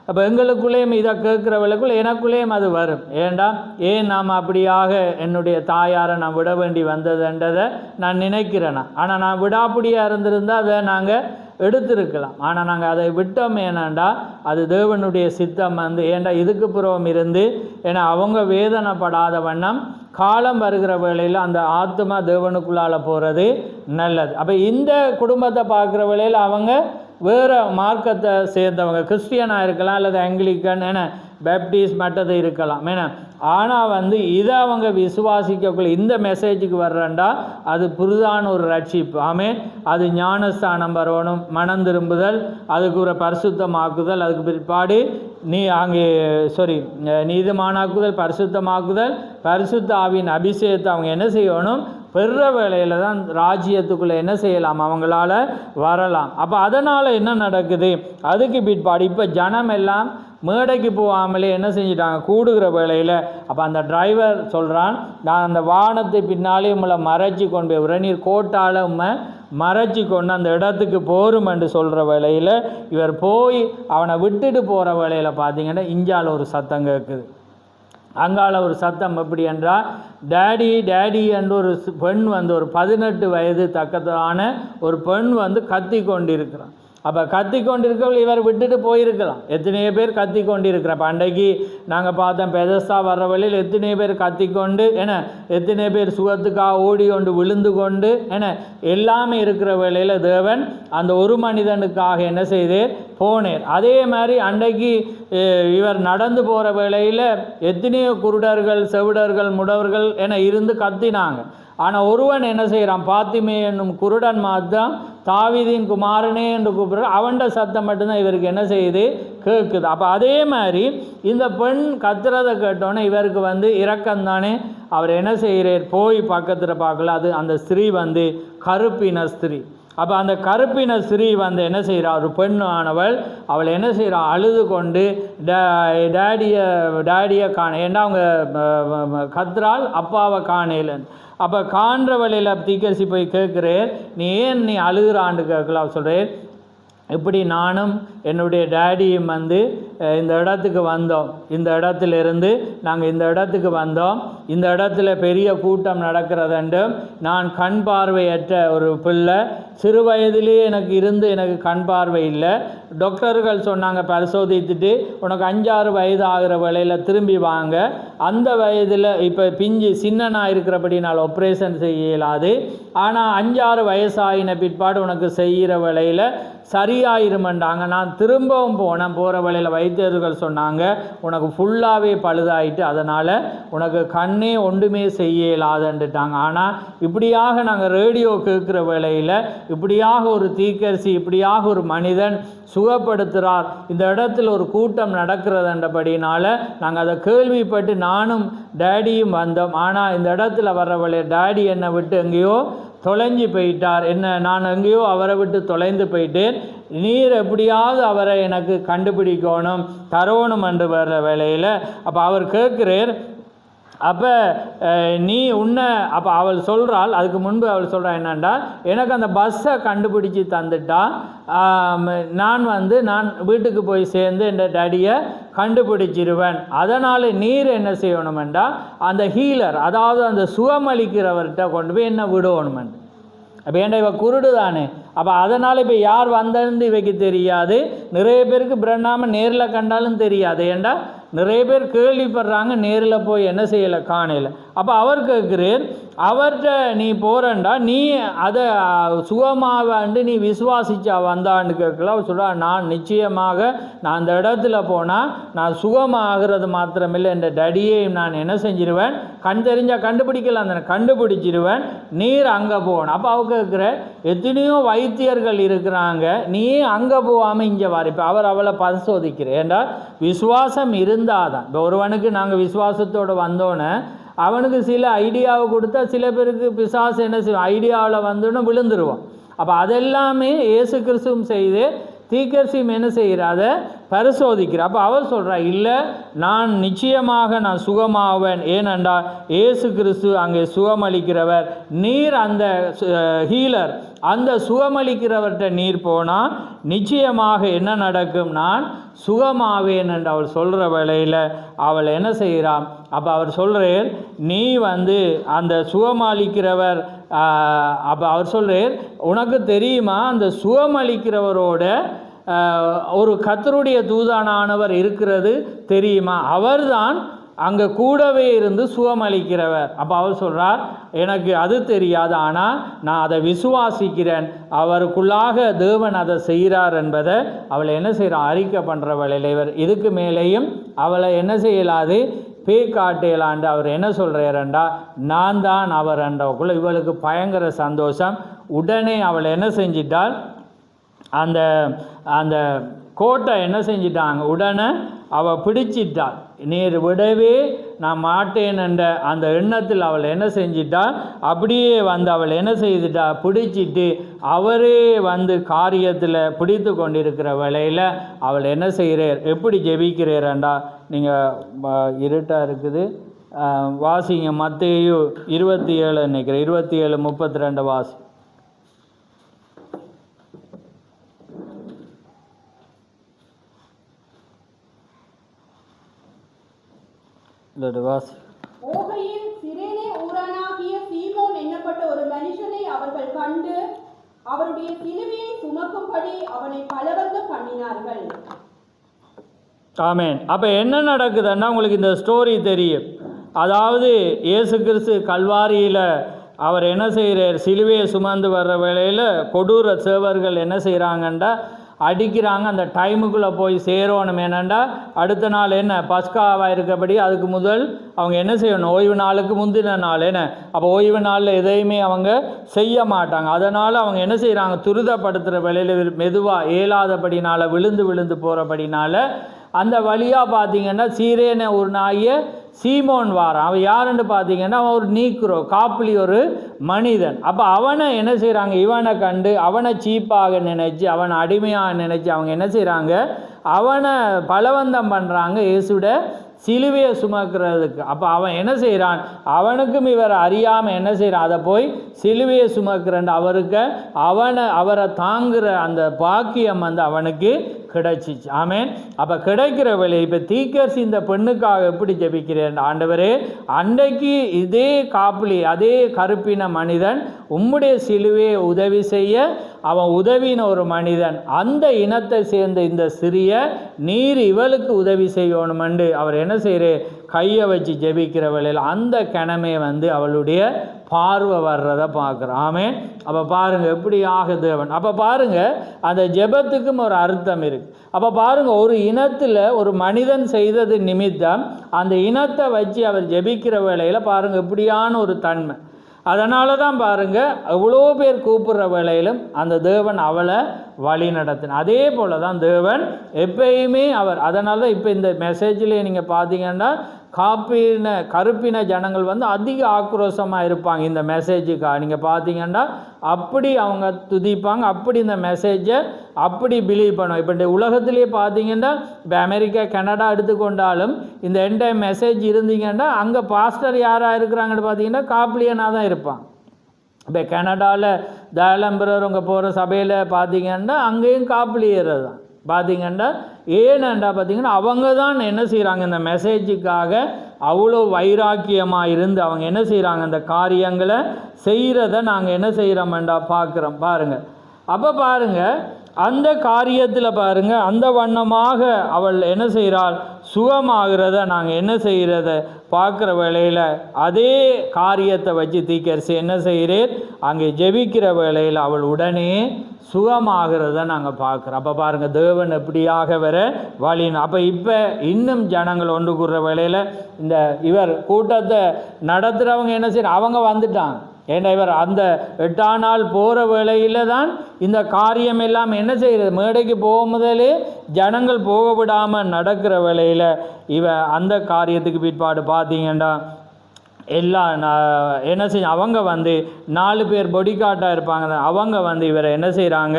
S1: அப்போ எங்களுக்குள்ளேயும் இதை கேட்குறவளுக்குள்ள எனக்குள்ளேயும் அது வரும். ஏண்டா ஏன் நாம் அப்படியாக என்னுடைய தாயாரை நான் விட வேண்டி வந்ததுன்றதை நான் நினைக்கிறேன்னா. ஆனால் நான் விடாப்பிடியாக இருந்திருந்தால் அதை நாங்கள் எடுத்திருக்கலாம். ஆனால் நாங்கள் அதை விட்டோம். ஏன்னாண்டா அது தேவனுடைய சித்தம் ஏண்டா இதுக்கு புறம் இருந்து ஏன்னா அவங்க வேதனைப்படாத வண்ணம் காலம் வருகிற வேளையில் அந்த ஆத்மா தேவனுக்குள்ளால் போகிறது நல்லது. அப்போ இந்த குடும்பத்தை பார்க்குற வேளையில் அவங்க வேறு மார்க்கத்தை சேர்ந்தவங்க, கிறிஸ்டியனாக இருக்கலாம் அல்லது ஆங்கிலிக்கன் என பேப்டிஸ்ட் மட்டது இருக்கலாம். ஏன்னா ஆனால் இதை அவங்க விசுவாசிக்கக்குள்ள இந்த மெசேஜுக்கு வர்றேன்டா அது புதிதான ஒரு ரட்சிப்பு. அது ஞானஸ்தானம் வரணும், மனம் திரும்புதல், அதுக்கு ஒரு பரிசுத்தமாக்குதல், அதுக்கு பிற்பாடு நீதிமானாக்குதல், பரிசுத்தமாக்குதல், பரிசுத்த ஆவியின் அபிஷேகத்தை அவங்க என்ன செய்யணும், பெற வேளையில் தான் ராஜ்யத்துக்குள்ளே என்ன செய்யலாம், அவங்களால வரலாம். அப்போ அதனால் என்ன நடக்குது, அதுக்கு பிற்பாடு இப்போ ஜனம் எல்லாம் மேடைக்கு போகாமலே என்ன செஞ்சிட்டாங்க, கூடுகிற வேளையில். அப்போ அந்த டிரைவர் சொல்கிறான், நான் அந்த வானத்தை பின்னாலே உங்களை மறைச்சி கொண்டு போய் உரநீர் கோட்டால் மறைச்சி கொண்டு அந்த இடத்துக்கு போரும் என்று சொல்கிற வேளையில் இவர் போய் அவனை விட்டுட்டு போகிற வேளையில் பார்த்தீங்கன்னா இஞ்சால் ஒரு சத்தம் கேட்குது. அங்கால ஒரு சத்தம் எப்படி என்றால், டேடி டேடி என்று ஒரு பெண் ஒரு 18 வயது தக்கதான ஒரு பெண் கத்தி கொண்டிருக்கிறான். அப்போ கத்தி கொண்டிருக்கவள் இவர் விட்டுட்டு போயிருக்கலாம். எத்தனையோ பேர் கத்தி கொண்டிருக்கிற அன்றைக்கு நாங்கள் பார்த்தோம் பெதஸ்தா வர்ற வழியில் எத்தனையோ பேர் கத்தி கொண்டு எத்தனையோ பேர் சுகத்துக்காக ஓடி கொண்டு விழுந்து கொண்டு எல்லாமே இருக்கிற வேளையில் தேவன் அந்த ஒரு மனிதனுக்காக என்ன செய்தேர், போனேர். அதே மாதிரி அன்றைக்கு இவர் நடந்து போகிற வேளையில் எத்தனையோ குருடர்கள், செவிடர்கள், முடவர்கள் இருந்து கத்தினாங்க. ஆனால் ஒருவன் என்ன செய்கிறான், பாத்திமே என்னும் குருடன் மாத்தான் தாவீதின் குமாரனே என்று கூப்பிடுற அவன்ட சத்தம் மட்டும்தான் இவருக்கு என்ன செய்யுது, கேட்குது. அப்போ அதே மாதிரி இந்த பெண் கத்துறதை கேட்டோன்னே இவருக்கு இரக்கம்தானே. அவர் என்ன செய்கிறார், போய் பக்கத்தில் பார்க்கல, அது அந்த ஸ்திரீ கருப்பின ஸ்திரீ. அப்போ அந்த கருப்பின ஸ்திரீ என்ன செய்கிறா, ஒரு பெண் ஆனவள், அவள் என்ன செய்கிறா, அழுது கொண்டு டேடியை காண, ஏன்னா அவங்க கத்துறாள் அப்பாவை காணலன்னு. அப்போ காண்ற வழியில் தீக்கரிசி போய் கேட்குறேன், நீ ஏன் நீ அழுகிறான்னு கேட்கலாம். சொல்கிறேன், இப்படி நானும் என்னுடைய டேடியும் இந்த இடத்துக்கு வந்தோம், இந்த இடத்துலேருந்து நாங்கள் இந்த இடத்துக்கு வந்தோம், இந்த இடத்துல பெரிய கூட்டம் நடக்கிறதுண்டும் நான் கண் பார்வையற்ற ஒரு பிள்ளை, சிறு வயதிலே எனக்கு கண் பார்வை இல்லை. டாக்டர்கள் சொன்னாங்க பரிசோதித்துட்டு உனக்கு 5-6 வயது ஆகிற வேளையில் திரும்பி வாங்க, அந்த வயதில் இப்போ பிஞ்சு சின்னனாக இருக்கிறபடினால் ஆப்ரேஷன் செய்ய இயலாது, ஆனால் 5-6 வயசாகின பிற்பாடு உனக்கு செய்கிற வேளையில் சரியாயிருமெண்டாங்க. நான் திரும்பவும் போகிற வேளையில் வைத்தியர்கள் சொன்னாங்க உனக்கு ஃபுல்லாகவே பழுதாயிட்டு, அதனால் உனக்கு கண்ணே ஒன்றுமே செய்ய இயலாதுன்னுட்டாங்க. ஆனால் இப்படியாக நாங்கள் ரேடியோ கேட்குற வேளையில் இப்படியாக ஒரு தீக்கரிசி, இப்படியாக ஒரு மனிதன் சுகப்படுத்துகிறார், இந்த இடத்துல ஒரு கூட்டம் நடக்கிறதுன்றபடினால நாங்கள் அதை கேள்விப்பட்டு நானும் டேடியும் வந்தோம். ஆனால் இந்த இடத்துல வர்றவளே டேடி என்னை விட்டு எங்கேயோ தொலைஞ்சு போயிட்டார், நான் எங்கேயோ அவரை விட்டு தொலைந்து போயிட்டேன், நீர் எப்படியாவது அவரை எனக்கு கண்டுபிடிக்கணும் தரணும் என்று வர்ற வேளையில். அப்போ அவர் கேட்குறார், அப்போ நீ அப்போ அவள் சொல்கிறாள், அதுக்கு முன்பு அவள் சொல்கிறா என்னண்டா, எனக்கு அந்த பஸ்ஸை கண்டுபிடிச்சி தந்துட்டா நான் நான் வீட்டுக்கு போய் சேர்ந்து என் டேடியை கண்டுபிடிச்சிருவேன், அதனால் நீர் என்ன செய்யணுமெண்டா அந்த ஹீலர், அதாவது அந்த சுகமளிக்கிறவர்கிட்ட கொண்டு போய் என்ன விடணுமெண்டு. அப்போ ஏன்டா இவ குருடு தானே, அப்போ அதனால் இப்போ யார் வந்ததுன்னு இவைக்கு தெரியாது, நிறைய பேருக்கு பிரண்ணாமல் நேரில் கண்டாலும் தெரியாது, ஏண்டா நிறைய பேர் கேள்விப்படுறாங்க, நேரில் போய் என்ன செய்யலை, காணல. அப்போ அவர் கேட்குறார், அவர்கிட்ட நீ போகிறண்டா, நீ அதை சுகமாவாண்டு நீ விசுவாசிச்சா வந்தான்னு கேட்கல. அவர் சொல்கிறா, நான் நிச்சயமாக நான் அந்த இடத்துல போனால் நான் சுகமாகிறது மாத்திரமில்லை, என் டடியையும் நான் என்ன செஞ்சிருவேன், கண் தெரிஞ்சால் கண்டுபிடிக்கலாம், அந்த கண்டுபிடிச்சிருவேன், நீர் அங்கே போகணும். அப்போ அவர் கேட்குற, எத்தனையோ வைத்தியர்கள் இருக்கிறாங்க, நீ அங்கே போகாமல் இங்கே வர. இப்போ அவளை பரிசோதிக்கிறேன், ஏண்டா விசுவாசம் இருந்தால் தான். இப்போ ஒருவனுக்கு நாங்கள் விசுவாசத்தோடு வந்தோன்னே அவனுக்கு சில ஐடியாவை கொடுத்தா சில பேருக்கு பிசாசு என்ன செய்வோம், ஐடியாவில் வந்தோன்னு விழுந்துருவோம். அப்போ அதெல்லாமே இயேசு கிறிஸ்துவும் செய்து தீர்க்கதரிசியும் என்ன செய்கிறார்? அதை பரிசோதிக்கிறார். அப்போ அவர் சொல்கிறார், இல்லை, நான் நிச்சயமாக நான் சுகமாவேன், ஏனென்றால் இயேசு கிறிஸ்து அங்கே சுகமளிக்கிறவர், நீர் அந்த ஹீலர், அந்த சுகமளிக்கிறவர்கிட்ட நீர் போனால் நிச்சயமாக என்ன நடக்கும்? நான் சுகமாவேன் என்று அவள் சொல்கிற வேளையில் அவள் என்ன செய்கிறான்? அப்போ அவர் சொல்கிறார், நீ அந்த சுகமளிக்கிறவர், அப்போ அவர் சொல்கிறார், உனக்கு தெரியுமா அந்த சுகமளிக்கிறவரோட ஒரு கர்த்தருடைய தூதனானவர் இருக்கிறது தெரியுமா? அவர்தான் அங்கே கூடவே இருந்து சுகமளிக்கிறவர். அப்போ அவர் சொல்கிறார், எனக்கு அது தெரியாது, ஆனால் நான் அதை விசுவாசிக்கிறேன், அவருக்குள்ளாக தேவன் அதை செய்கிறார் என்பதை அவளை என்ன செய்கிறார்? அறிக்கை பண்ணுற வேளையில் இவர் இதுக்கு மேலேயும் அவளை என்ன செய்யலாது? காட்டையலாண்டு அவர் என்ன சொல்கிறாரண்டா, நான் தான் அவர் என்றவக்குள்ள இவளுக்கு பயங்கர சந்தோஷம். உடனே அவளை என்ன செஞ்சிட்டாள்? அந்த அந்த கோட்டை என்ன செஞ்சிட்டாங்க? உடனே அவள் பிடிச்சிட்டாள். நீர் விடவே நான் மாட்டேன் என்ற அந்த எண்ணத்தில் அவள் என்ன செஞ்சிட்டாள்? அப்படியே அவள் என்ன செய்துட்டா? பிடிச்சிட்டு அவரே காரியத்தில் பிடித்து கொண்டிருக்கிற வேளையில் அவள் என்ன செய்கிறார்? எப்படி ஜெபிக்கிறேன்டா? நீங்கள் இருட்டாக இருக்குது, வாசிங்க. மத்தேயு 27 நினைக்கிறேன், 27:32 வாசி.
S2: ஓகையில் சிரேனே ஊரானாகிய சீமோன் என்னப்பட்ட ஒரு மனுஷனை அவர்கள் கண்டு அவருடைய சிலுவையை சுமக்கும்படி அவனை பலவந்தம் பண்ணினார்கள்.
S1: ஆமென். அப்போ என்ன நடக்குதுன்னா உங்களுக்கு இந்த ஸ்டோரி தெரியும். அதாவது இயேசு கிறிஸ்து கல்வாரியில் அவர் என்ன செய்கிறார்? சிலுவையை சுமந்து வர்ற வேளையில் கொடூர சேவர்கள் என்ன செய்கிறாங்கண்டா அடிக்கிறாங்க. அந்த டைமுக்குள்ளே போய் சேரணும். என்னென்னா அடுத்த நாள் என்ன பஸ்காவாக இருக்கப்படி அதுக்கு முதல் அவங்க என்ன செய்யணும்? ஓய்வு நாளுக்கு முந்தின நாள் என்ன. அப்போ ஓய்வு நாளில் எதையுமே அவங்க செய்ய மாட்டாங்க. அதனால் அவங்க என்ன செய்கிறாங்க? துரிதப்படுத்துகிற வேளையில் மெதுவாக இயலாதபடினால் விழுந்து போகிறபடினால அந்த வழியாக பார்த்தீங்கன்னா சீரேன ஒரு நாயை சீமோன் வாரான். அவன் யாருன்னு பார்த்தீங்கன்னா அவன் ஒரு நீக்ரோ, காப்பிலி ஒரு மனிதன். அப்போ அவனை என்ன செய்கிறாங்க? இவனை கண்டு அவனை சீப்பாக நினைச்சு அவனை அடிமையாக நினைச்சு அவங்க என்ன செய்கிறாங்க? அவனை பலவந்தம் பண்ணுறாங்க இயேசுட சிலுவையை சுமக்கிறதுக்கு. அப்போ அவன் என்ன செய்கிறான்? அவனுக்கும் இவர் அறியாமல் என்ன செய்கிறான்? அதை போய் சிலுவையை சுமக்கிறேன் அவருக்கு அவரை தாங்குகிற அந்த பாக்கியம் அவனுக்கு கிடைச்சிச்சு. ஆமென். அப்போ கிடைக்கிற வேலை இப்போ தீர்க்கதரிசி இந்த பெண்ணுக்காக எப்படி ஜெபிக்கிறேன்? ஆண்டவரே, அன்றைக்கு இதே காப்பிலி அதே கருப்பின மனிதன் உம்முடைய சிலுவையை உதவி செய்ய அவன் உதவின ஒரு மனிதன், அந்த இனத்தை சேர்ந்த இந்த சிறிய நீர் இவளுக்கு உதவி செய்யணுமென்று அவர் என்ன செய்கிறார்? கையை வச்சு ஜெபிக்கிற வேளையில் அந்த கிணமே அவளுடைய பார்வை வர்றதை பார்க்குறோம். ஆமென். அப்போ பாருங்கள் எப்படி ஆக தேவன். அப்போ பாருங்கள் அந்த ஜெபத்துக்கும் ஒரு அர்த்தம் இருக்குது. அப்போ பாருங்கள் ஒரு இனத்தில் ஒரு மனிதன் செய்தது நிமித்தம் அந்த இனத்தை வச்சு அவர் ஜெபிக்கிற வேளையில் பாருங்கள் எப்படியான ஒரு தன்மை. அதனால தான் பாருங்கள் எவ்வளோ பேர் கூப்பிட்ற வேளையிலும் அந்த தேவன் அவளை வழி நடத்தின. அதே போல் தான் தேவன் எப்பயுமே அவர். அதனால தான் இப்போ இந்த மெசேஜில் நீங்கள் பார்த்தீங்கன்னா கருப்பின ஜனங்கள் அதிக ஆக்ரோஷமாக இருப்பாங்க இந்த மெசேஜுக்காக. நீங்கள் பார்த்தீங்கன்னா அப்படி அவங்க துதிப்பாங்க, அப்படி இந்த மெசேஜை அப்படி பிலீவ் பண்ணுவோம். இப்போ இந்த உலகத்திலே பார்த்தீங்கன்னா இப்போ அமெரிக்கா கனடா எடுத்துக்கொண்டாலும் இந்த என்டைம் மெசேஜ் இருந்தீங்கன்னா அங்கே பாஸ்டர் யாராக இருக்கிறாங்கன்னு பார்த்தீங்கன்னா காப்லியனாக தான் இருப்பாங்க. இப்போ கனடாவில் தயாலம்பரவங்க போகிற சபையில் பார்த்தீங்கன்னா அங்கேயும் காப்லியர் தான் பார்த்தீங்கன்னா. ஏனென்றா பார்த்தீங்கன்னா அவங்க தான் என்ன செய்கிறாங்க? இந்த மெசேஜுக்காக அவ்வளோ வைராக்கியமாக இருந்து அவங்க என்ன செய்கிறாங்க? அந்த காரியங்களை செய்கிறத நாங்கள் என்ன செய்கிறோம்டா பார்க்குறோம். பாருங்கள். அப்போ பாருங்கள் அந்த காரியத்தில் பாருங்கள் அந்த வண்ணமாக அவள் என்ன செய்கிறாள்? சுகமாகிறத நாங்கள் என்ன செய்கிறத பார்க்குற வேளையில் அதே காரியத்தை வச்சு தீர்க்கதரிசி என்ன செய்கிறேன்? அங்கே ஜெபிக்கிற வேளையில் அவள் உடனே சுகமாகிறத நாங்கள் பார்க்குறோம். அப்போ பாருங்கள் தேவன் எப்படியாக வர வழின்னு. அப்போ இப்போ இன்னும் ஜனங்கள் ஒன்று கூடுற வேளையில் இந்த இவர் கூட்டத்தை நடத்துகிறவங்க என்ன செய்யணும்? அவங்க வந்துட்டாங்க. ஏன்னா இவர் அந்த 8ஆம் நாள் போகிற வேளையில் தான் இந்த காரியம் எல்லாம் என்ன செய்கிறது? மேடைக்கு போக முதலே ஜனங்கள் போக விடாமல் நடக்கிற வேளையில் அந்த காரியத்துக்கு பிற்பாடு பார்த்தீங்கன்னா என்ன செய்ய அவங்க வந்து 4 பேர் பொடி காட்டாக இருப்பாங்க. அவங்க வந்து இவரை என்ன செய்கிறாங்க,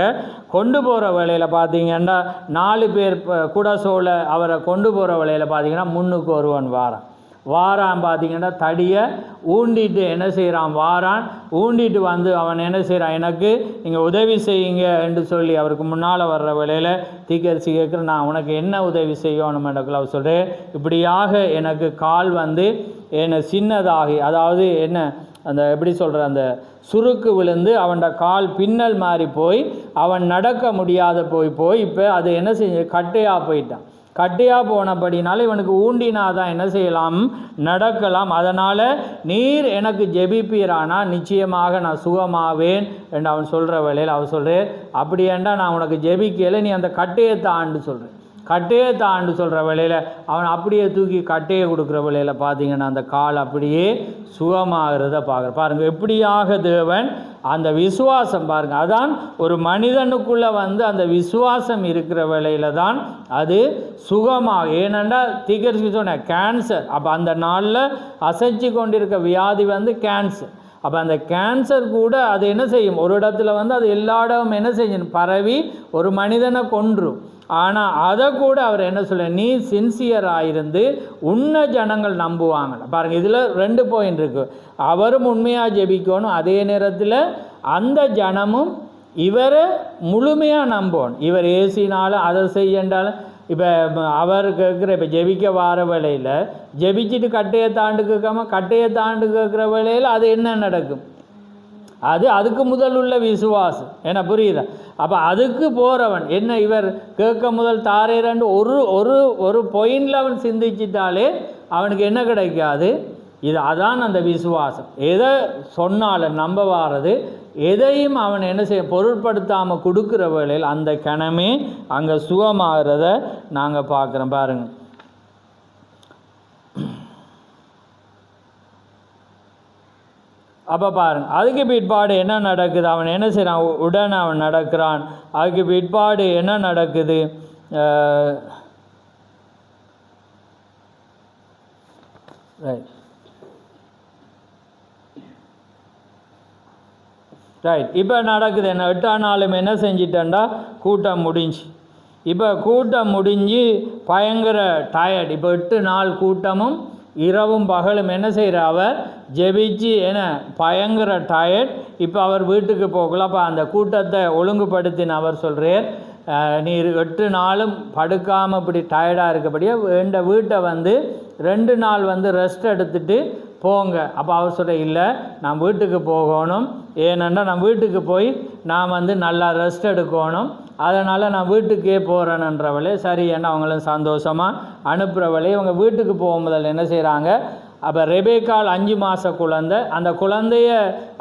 S1: கொண்டு போகிற வேலையில் பார்த்தீங்கன்னா 4 பேர் குடசோல அவரை கொண்டு போகிற வேலையில் பார்த்தீங்கன்னா முன்னுக்கு ஒருவன் வாரான் பார்த்தீங்கன்னா தடியை ஊண்டிட்டு என்ன செய்கிறான், வாரான் ஊண்டிட்டு வந்து அவன் என்ன செய்கிறான், எனக்கு நீங்கள் உதவி செய்யுங்க என்று சொல்லி அவருக்கு முன்னால் வர்ற வேலையில் தீக்கரிசி கேட்குற, நான் உனக்கு என்ன உதவி செய்யணுமென்றக்குள்ள அவர் சொல்கிறேன், இப்படியாக எனக்கு கால் வந்து என்ன சின்னதாகி, அதாவது என்ன அந்த எப்படி சொல்கிற அந்த சுருக்கு விழுந்து அவனோட கால் பின்னல் மாறி போய் அவன் நடக்க முடியாத போய் இப்போ அது என்ன செஞ்சு கட்டையாக போயிட்டான். கட்டையாக போனபடினால இவனுக்கு ஊண்டினாதான் என்ன செய்யலாம், நடக்கலாம். அதனால் நீர் எனக்கு ஜெபிப்பீரானா நிச்சயமாக நான் சுகமாவேன் என்று அவன் சொல்கிற வேளையில் அவர் சொல்கிறேன், அப்படி ஏண்டா நான் உனக்கு ஜெபிக்கலை, நீ அந்த கட்டையை தாண்டு சொல்கிறேன். கட்டையை தாண்டு சொல்கிற வேளையில் அவன் அப்படியே தூக்கி கட்டையை கொடுக்குற வேளையில் பார்த்தீங்கன்னா அந்த கால் அப்படியே சுகமாகிறத பாருங்கள். எப்படியாக தேவன் அந்த விசுவாசம் பாருங்கள், அதான் ஒரு மனிதனுக்குள்ளே வந்து அந்த விசுவாசம் இருக்கிற வேளையில் தான் அது சுகமாக. ஏனென்றால் தீக்கரிசி சொன்ன கேன்சர், அப்போ அந்த நாளில் அசைச்சு கொண்டிருக்க வியாதி வந்து கேன்சர். அப்போ அந்த கேன்சர் கூட அது என்ன செய்யும், ஒரு இடத்துல வந்து அது எல்லா இடமும் என்ன செய்யும், பரவி ஒரு மனிதனை கொன்றும். ஆனால் அதை கூட அவர் என்ன சொல்ல, நீ சின்சியராக இருந்து உன்னை ஜனங்கள் நம்புவாங்க. பாருங்கள், இதில் 2 பாயிண்ட் இருக்குது. அவரும் உண்மையாக ஜெபிக்கணும், அதே நேரத்தில் அந்த ஜனமும் இவரை முழுமையாக நம்பணும். இவர் ஏசினாலும் அதை செய்யண்டாலும் இப்போ அவர் கேட்குற இப்போ ஜெபிக்க வார வேளையில் ஜெபிச்சுட்டு கட்டையை தாண்டு கேட்காம கட்டையை தாண்டு கேட்குற வேளையில் அது என்ன நடக்கும், அதுக்கு முதல் உள்ள விசுவாசம் என்ன புரியுதா. அப்போ அதுக்கு போகிறவன் என்ன, இவர் கேட்க முதல் தாரேரண்டு ஒரு பாயிண்டில் அவன் சிந்திச்சிட்டாலே அவனுக்கு என்ன கிடைக்காது, அதான் அந்த விசுவாசம். எதை சொன்னாலும் நம்ப வாரது, எதையும் அவன் என்ன செய்ய பொருட்படுத்தாமல் கொடுக்குற வேளையில் அந்த கணமே அங்கே சுகமாகிறத நாங்கள் பார்க்குறோம். பாருங்கள், அப்போ பாருங்கள், அதுக்கு பிற்பாடு என்ன நடக்குது, அவன் என்ன செய்கிறான், உடனே அவன் நடக்கிறான். அதுக்கு பிற்பாடு என்ன நடக்குது, ரைட். இப்போ நடக்குது என்ன, 8ஆம் நாளும் என்ன செஞ்சிட்டேன்டா, கூட்டம் முடிஞ்சு. இப்போ கூட்டம் முடிஞ்சு பயங்கர டயர்ட். இப்போ 8 நாள் கூட்டமும் இரவும் பகலும் என்ன செய்கிற, அவர் ஜெபிச்சு என்ன பயங்கர டயர்ட். இப்போ அவர் வீட்டுக்கு போகல. அப்போ அந்த கூட்டத்தை ஒழுங்குபடுத்தின அவர் சொல்கிறார், நீர் 8 நாளும் படுக்காமல் இப்படி டயர்டாக இருக்கபடியே இந்த வீட்டை வந்து 2 நாள் வந்து ரெஸ்ட் எடுத்துகிட்டு போங்க. அப்போ அவர் சொல்ல, இல்லை நான் வீட்டுக்கு போகணும், ஏனென்றால் நான் வீட்டுக்கு போய் நான் வந்து நல்லா ரெஸ்ட் எடுக்கணும், அதனால் நான் வீட்டுக்கே போகிறேன்ன்றவளே. சரி ஏன்னா அவங்களும் சந்தோஷமாக அனுப்புகிறவளே. இவங்க வீட்டுக்கு போகும்போதில் என்ன செய்கிறாங்க, அப்போ ரெபேக்கால் 5 மாத குழந்தை, அந்த குழந்தைய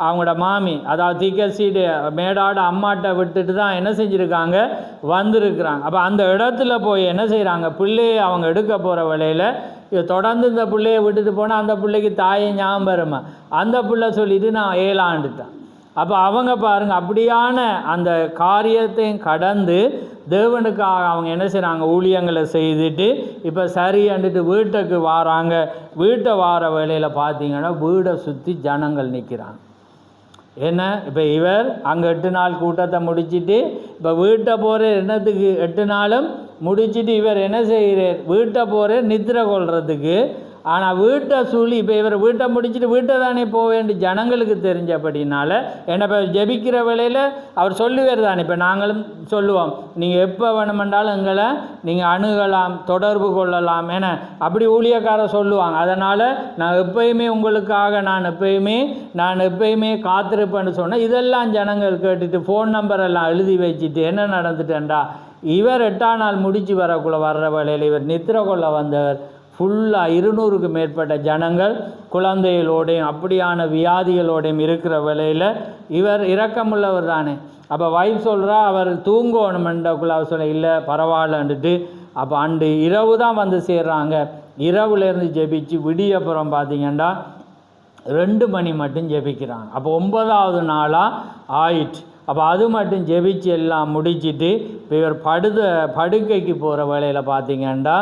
S1: அவங்களோட மாமி அதாவது தீக்கரிசியுடைய மேடாட அம்மாட்ட விட்டுட்டு தான் என்ன செஞ்சுருக்காங்க, வந்திருக்கிறாங்க. அப்போ அந்த இடத்துல போய் என்ன செய்கிறாங்க, பிள்ளையை அவங்க எடுக்க போகிற வேளையில் தொடர்ந்து இந்த பிள்ளையை விட்டுட்டு போனால் அந்த பிள்ளைக்கு தாயை ஞாபகம் வருமா, அந்த பிள்ளை சொல்லிவிட்டு நான் ஏலாண்டுட்டேன். அப்போ அவங்க பாருங்கள், அப்படியான அந்த காரியத்தையும் கடந்து தேவனுக்காக அவங்க என்ன செய்கிறாங்க, ஊழியங்களை செய்துட்டு இப்போ சரியாண்டுட்டு வீட்டுக்கு வாராங்க. வீட்டை வார வேளையில் பார்த்தீங்கன்னா வீடை சுற்றி ஜனங்கள் நிற்கிறாங்க. என்ன, இப்போ இவர் அங்கே 8 நாள் கூட்டத்தை முடிச்சுட்டு இப்போ வீட்டை போகிற என்னத்துக்கு, 8 நாளும் முடிச்சுட்டு இவர் என்ன செய்கிறார், வீட்டை போகிற நித்திரை கொள்றதுக்கு. ஆனால் வீட்டை சூழி இப்போ இவர் வீட்டை முடிச்சுட்டு வீட்டை தானே போக வேண்டிய ஜனங்களுக்கு தெரிஞ்சபடினால என்ன, இப்போ ஜெபிக்கிற வேளையில் அவர் சொல்லுவார் தானே. இப்போ நாங்களும் சொல்லுவோம், நீங்கள் எப்போ வேணுமென்றாலும் எங்களை நீங்கள் அணுகலாம், தொடர்பு கொள்ளலாம் என அப்படி ஊழியக்காரர் சொல்லுவாங்க. அதனால் நான் எப்பயுமே உங்களுக்காக நான் எப்பயுமே காத்திருப்பேன்னு சொன்னேன். இதெல்லாம் ஜனங்கள் கேட்டுட்டு ஃபோன் நம்பரெல்லாம் எழுதி வச்சுட்டு என்ன நடந்துட்டேன்டா, இவர் 8ஆம் நாள் முடிச்சு வரக்குள்ளே வர்ற வேளையில் இவர் நித்திரை கொள்ள வந்தவர் ஃபுல்லாக 200க்கு மேற்பட்ட ஜனங்கள் குழந்தைகளோடையும் அப்படியான வியாதிகளோடையும் இருக்கிற வேளையில் இவர் இரக்கமுள்ளவர் தானே. அப்போ வைஃப் சொல்கிறா அவர் தூங்கணுமென்றக்குள்ள அவர் சொல்ல, இல்லை பரவாயில்லன்ட்டு. அப்போ அன்று இரவு தான் வந்து சேர்றாங்க. இரவுலேருந்து ஜெபிச்சு விடியப்புறம் பார்த்தீங்கன்னா 2 மணி மட்டும் ஜெபிக்கிறாங்க. அப்போ 9ஆவது நாளாக ஆயிடுச்சு. அப்போ அது மட்டும் ஜெபிச்சு எல்லாம் முடிச்சுட்டு இப்போ இவர் படுக்கைக்கு போகிற வேளையில் பார்த்தீங்கன்னா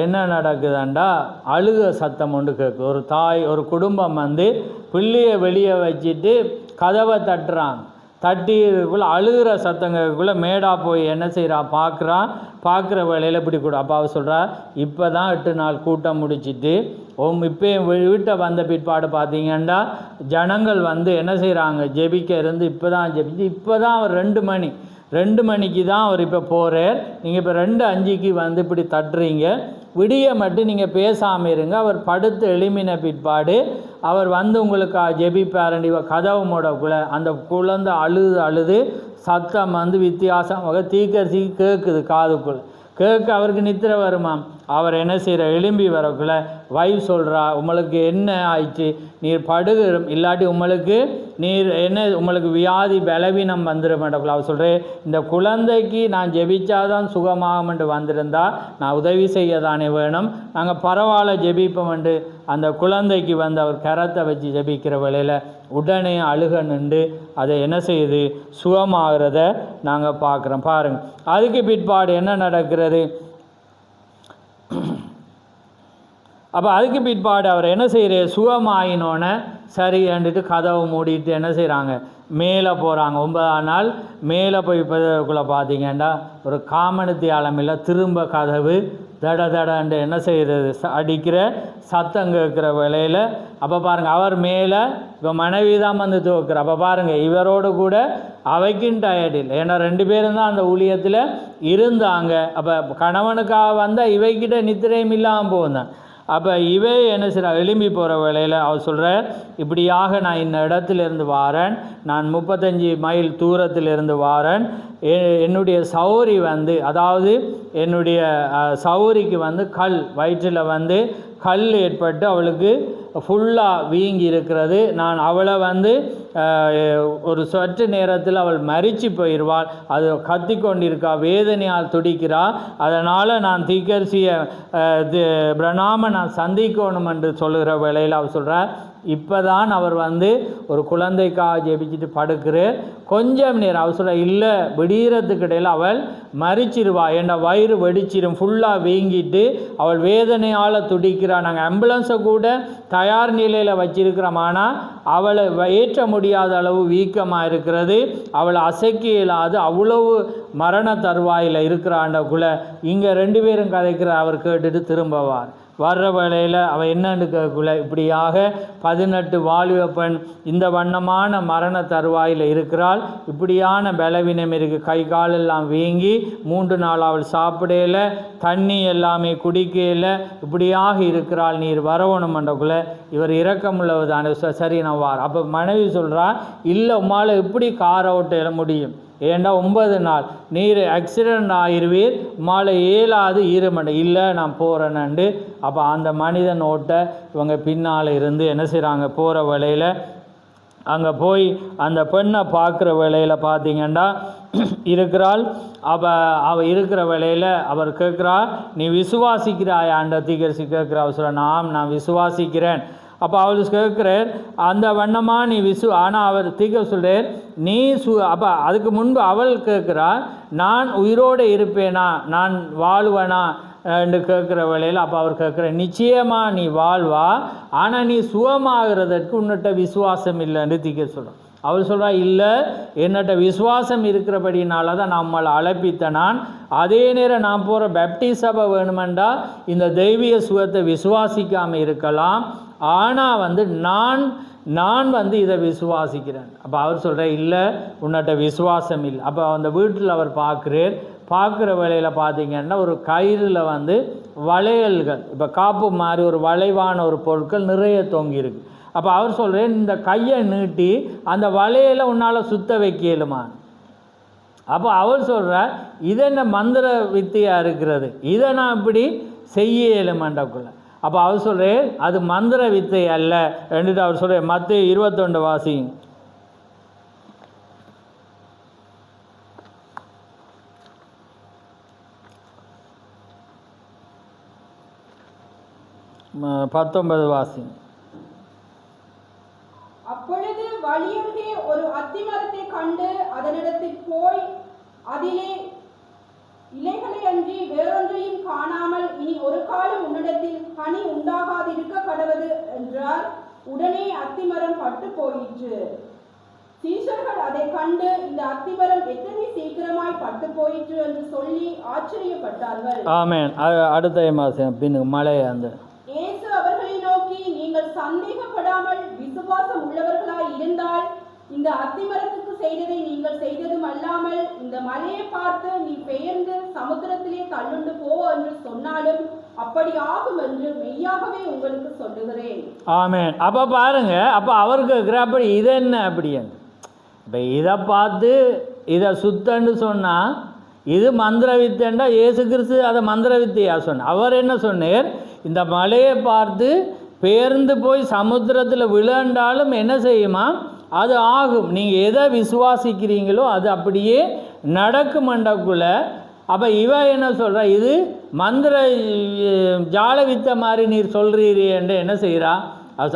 S1: என்ன நடக்குதுண்டா அழுக சத்தம் ஒன்று கேட்குது. ஒரு தாய் ஒரு குடும்பம் வந்து பிள்ளையை வெளியே வச்சுட்டு கதவை தட்டுறாங்க. தட்டிக்குள்ளே அழுகிற சத்தங்களுக்குள்ளே மேடா போய் என்ன செய்கிறான் பார்க்குறான். பார்க்குற வேலையில் இப்படி கூட அப்போ அவ சொல்கிறா, இப்போ தான் 8 நாள் கூட்டம் முடிச்சுட்டு இப்போயும் வீட்டை வந்த பிற்பாடு பார்த்தீங்கன்னா ஜனங்கள் வந்து என்ன செய்கிறாங்க ஜெபிக்க இருந்து இப்போ தான் ஜெபிச்சு இப்போ தான் அவர் 2 மணிக்கு தான் அவர் இப்போ போகிறார். நீங்கள் இப்போ 2:05 வந்து இப்படி தட்டுறீங்க. விடிய மட்டும் நீங்கள் பேசாமல் இருங்க. அவர் படுத்து எழுமின பிற்பாடு அவர் வந்து உங்களுக்கு ஜெபிப்பாரண்டி கதவு மூடக்குள்ள அந்த குழந்தை அழுது சத்தம் வந்து வித்தியாசமாக தீக்கரிசி கேட்குது காதுக்குள்ளே. கேட்க அவருக்கு நித்திரை வருமாம். அவர் என்ன செய்கிற எழும்பி வரக்குள்ள வைஃப் சொல்கிறா, உங்களுக்கு என்ன ஆயிடுச்சு, நீர் படுகிறோம் இல்லாட்டி உங்களுக்கு வியாதி பலவீனம் வந்துட மாட்டக்குள்ள. அவர் சொல்கிறேன், இந்த குழந்தைக்கு நான் ஜெபிச்சாதான் சுகமாகும்ன்ட்டு வந்திருந்தா நான் உதவி செய்ய தானே வேணும், நாங்கள் பரவாயில்ல ஜெபிப்போம்ண்டு அந்த குழந்தைக்கு வந்து அவர் கரத்தை வச்சு ஜெபிக்கிற வேளையில் உடனே அழுக நின்று அதை என்ன செய்யுது சுகமாகிறத நாங்கள் பார்க்குறோம். பாருங்கள் அதுக்கு பிற்பாடு என்ன நடக்கிறது. அப்போ அதுக்கு பிற்பாடு அவர் என்ன செய்கிறார், சுகமாயினோன்னு சரின்ட்டு கதவை மூடிட்டு என்ன செய்கிறாங்க மேலே போகிறாங்க. 9ஆம் நாள் மேலே போய் இப்போக்குள்ளே பார்த்தீங்கன்னா ஒரு காமனத்தி அளமில் திரும்ப கதவு தடன்னு என்ன செய்கிறது அடிக்கிற சத்தம் கேட்குற வேளையில் அப்போ பாருங்கள் அவர் மேலே இப்போ மனைவி தான் வந்து துவக்கிற. அப்போ பாருங்கள் இவரோடு கூட அவைக்கும் டயர்ட் இல்லை, ஏன்னா 2 பேரும் தான் அந்த ஊழியத்தில் இருந்தாங்க. அப்போ கணவனுக்காக வந்தால் இவைக்கிட்ட நித்திரையும் இல்லாமல் போகுதான். அப்போ இவை என்ன செய்ய எழும்பி போகிற வேளையில் அவர் சொல்கிற, இப்படியாக நான் இந்த இடத்துலேருந்து வாரேன், நான் 35 மைல் தூரத்திலிருந்து வாரேன், என்னுடைய சௌரி வந்து அதாவது என்னுடைய சௌரிக்கு வந்து வயிற்றில் வந்து கல் ஏற்பட்டு அவளுக்கு ஃபுல்லாக வீங்கி இருக்கிறது. நான் அவளை வந்து ஒரு சற்று நேரத்தில் அவள் மரித்து போயிடுவாள், அது கத்தி கொண்டிருக்கா, வேதனையால் துடிக்கிறா. அதனால் நான் தீக்கரிசியை பிரணாம நான் சந்திக்கணும் என்று சொல்லுகிற வேளையில் அவர் சொல்கிறார், இப்போ தான் அவர் வந்து ஒரு குழந்தைக்காக ஜெபிச்சுட்டு படுக்கிறார். கொஞ்சம் நேரம் அவர் சொல்ல இல்லை விடியறதுக்கு இடையில் அவள் மரிச்சிருவா, என்ற வயிறு வெடிச்சிரும், ஃபுல்லாக வீங்கிட்டு அவள் வேதனையால் துடிக்கிறாள். நாங்கள் ஆம்புலன்ஸை கூட தயார் நிலையில் வச்சிருக்கிறோம், ஆனால் அவளை ஏற்ற முடியாத அளவு வீக்கமாக இருக்கிறது, அவளை அசைக்க இயலாது, அவ்வளவு மரண தருவாயில் இருக்கிறாண்டக்குள்ள. இங்கே 2 பேரும் கதைக்கிற அவர் கேட்டுட்டு திரும்பவார். வர்ற வேளையில் அவள் என்னன்னு கேட்கல, இப்படியாக 18 வாலிப பெண் இந்த வண்ணமான மரண தருவாயில் இருக்கிறாள், இப்படியான பலவீனம் இருக்குது, கை காலெல்லாம் வீங்கி 3 நாள் அவள் சாப்பிடல, தண்ணி எல்லாமே குடிக்கல, இப்படியாக இருக்கிறாள், நீர் வரவணுமன்றக்குள்ள. இவர் இரக்கமுள்ளவர் சரி நான் வார். அப்போ மனைவி சொல்கிறா, இல்லை உம்மால் எப்படி கார் ஓட்ட முடியும், ஏண்டா 9 நாள் நீர் ஆக்சிடெண்ட் ஆகிருவீர், மாலை 7ஆவது ஈரமண்டை இல்லை நான் போகிறேன்னு. அப்போ அந்த மனிதன் ஓட்ட இவங்க பின்னால் இருந்து என்ன செய்கிறாங்க போகிற வேளையில் அங்கே போய் அந்த பெண்ணை பார்க்குற வேளையில் பார்த்தீங்கன்னா இருக்கிறாள். அவள் இருக்கிற வேளையில் அவர் கேட்குறா, நீ விசுவாசிக்கிறாயாண்ட தீக்கரிசி கேட்குறா. அவர் சொல்ல, நான் விசுவாசிக்கிறேன். அப்போ அவள் கேட்குறார், அந்த வண்ணமாக நீ ஆனால் அவர் தீக்க சொல்கிறார் நீ அப்போ அதுக்கு முன்பு அவள் கேட்குறா, நான் உயிரோடு இருப்பேனா, நான் வாழ்வேனா என்று கேட்குற வேளையில் அப்போ அவர் கேட்குற, நிச்சயமாக நீ வாழ்வா, ஆனால் நீ சுகமாகிறதற்கு உன்னிட்ட விசுவாசம் இல்லைன்னு தீக்க சொல்கிறான். அவள் சொல்கிறா, இல்லை என்னட்ட விசுவாசம் இருக்கிறபடினால தான் நம்மளை அழைப்பித்த நான், அதே நேரம் நான் போகிற பேப்டிஸ்ட் சபை வேணுமெண்டா இந்த தெய்வீக சுகத்தை விசுவாசிக்காமல் இருக்கலாம், ஆனால் வந்து நான் வந்து இதை விசுவாசிக்கிறேன். அப்போ அவர் சொல்கிற, இல்லை உன்னிட்ட விசுவாசம் இல்லை. அப்போ அந்த வீட்டில் அவர் பார்க்குற வேளையில் பார்த்தீங்கன்னா ஒரு கயிறில் வந்து வளையல்கள், இப்போ காப்பு மாதிரி ஒரு வளைவான ஒரு பொருட்கள் நிறைய தொங்கியிருக்கு. அப்போ அவர் சொல்கிறேன், இந்த கையை நீட்டி அந்த வளையலை உன்னால் சுத்த வைக்கலுமா. அப்போ அவர் சொல்கிறார், இது என்ன மந்திர வித்தையாக இருக்கிறது, இதை நான் இப்படி செய்யலுமாண்டக்குள்ள. அப்போ அவர் சொல்கிறேன், அது மந்திர வித்தை அல்ல என்று அவர் சொல்கிறேன். மத்தேயு 21 வாசிங்க. வாசிங்க.
S2: அப்பொழுது வழியருகே ஒரு அத்திமரத்தை கண்டு அதனிடத்தில் போய் அதிலே இலைகளை அன்றி வேறொன்றையும் காணாமல் இனி ஒரு காலம் உன்னிடத்தில் கனி உண்டாகாதிருக்க கடவது என்றார். உடனே அத்திமரம் பட்டு போயிற்று. சீஷர்கள் அதை கண்டு இந்த அத்திமரம் எத்தனை சீக்கிரமாய் பட்டு போயிற்று என்று சொல்லி ஆச்சரியப்பட்டார்கள்.
S1: ஆமென். அடுத்த மாதம் பின்னுக்கு மழை அந்த
S2: இயேசு அவர்களை நோக்கி, நீங்கள் சந்தேகப்படாமல் விசுவாசம் உள்ளவர்களாய் இருந்தால் இந்த அத்திமரத்துக்கு செய்ததை நீங்கள் செய்ததும் அல்லாமல் இந்த மலையை பார்த்து நீ பெயர்ந்து சமுத்திரத்திலே தள்ளுண்டு போ என்று சொன்னாலும் அப்படி ஆகும் என்று மெய்யாகவே உங்களுக்கு சொல்லுகிறேன்.
S1: ஆமென். அப்போ பாருங்க, அப்போ அவருக்கு அப்படி இது என்ன அப்படி இப்போ இதை பார்த்து இதை சுத்தன்னு சொன்னால் இது மந்திர வித்தைண்டா இயேசு கிறிஸ்து அதை மந்திர வித்தையா சொன்னார். அவர் என்ன சொன்னார், இந்த மலையை பார்த்து பெயர்ந்து போய் சமுத்திரத்தில் விழுந்தாலும் என்ன செய்யுமா, அது ஆகும். நீங்கள் எதை விசுவாசிக்கிறீங்களோ அது அப்படியே நடக்கும் மண்டக்குள்ள. அப்போ இவ என்ன சொல்கிறா, இது மந்திர ஜால வித்தை மாதிரி நீர் சொல்கிறீரே என்று என்ன செய்கிறா.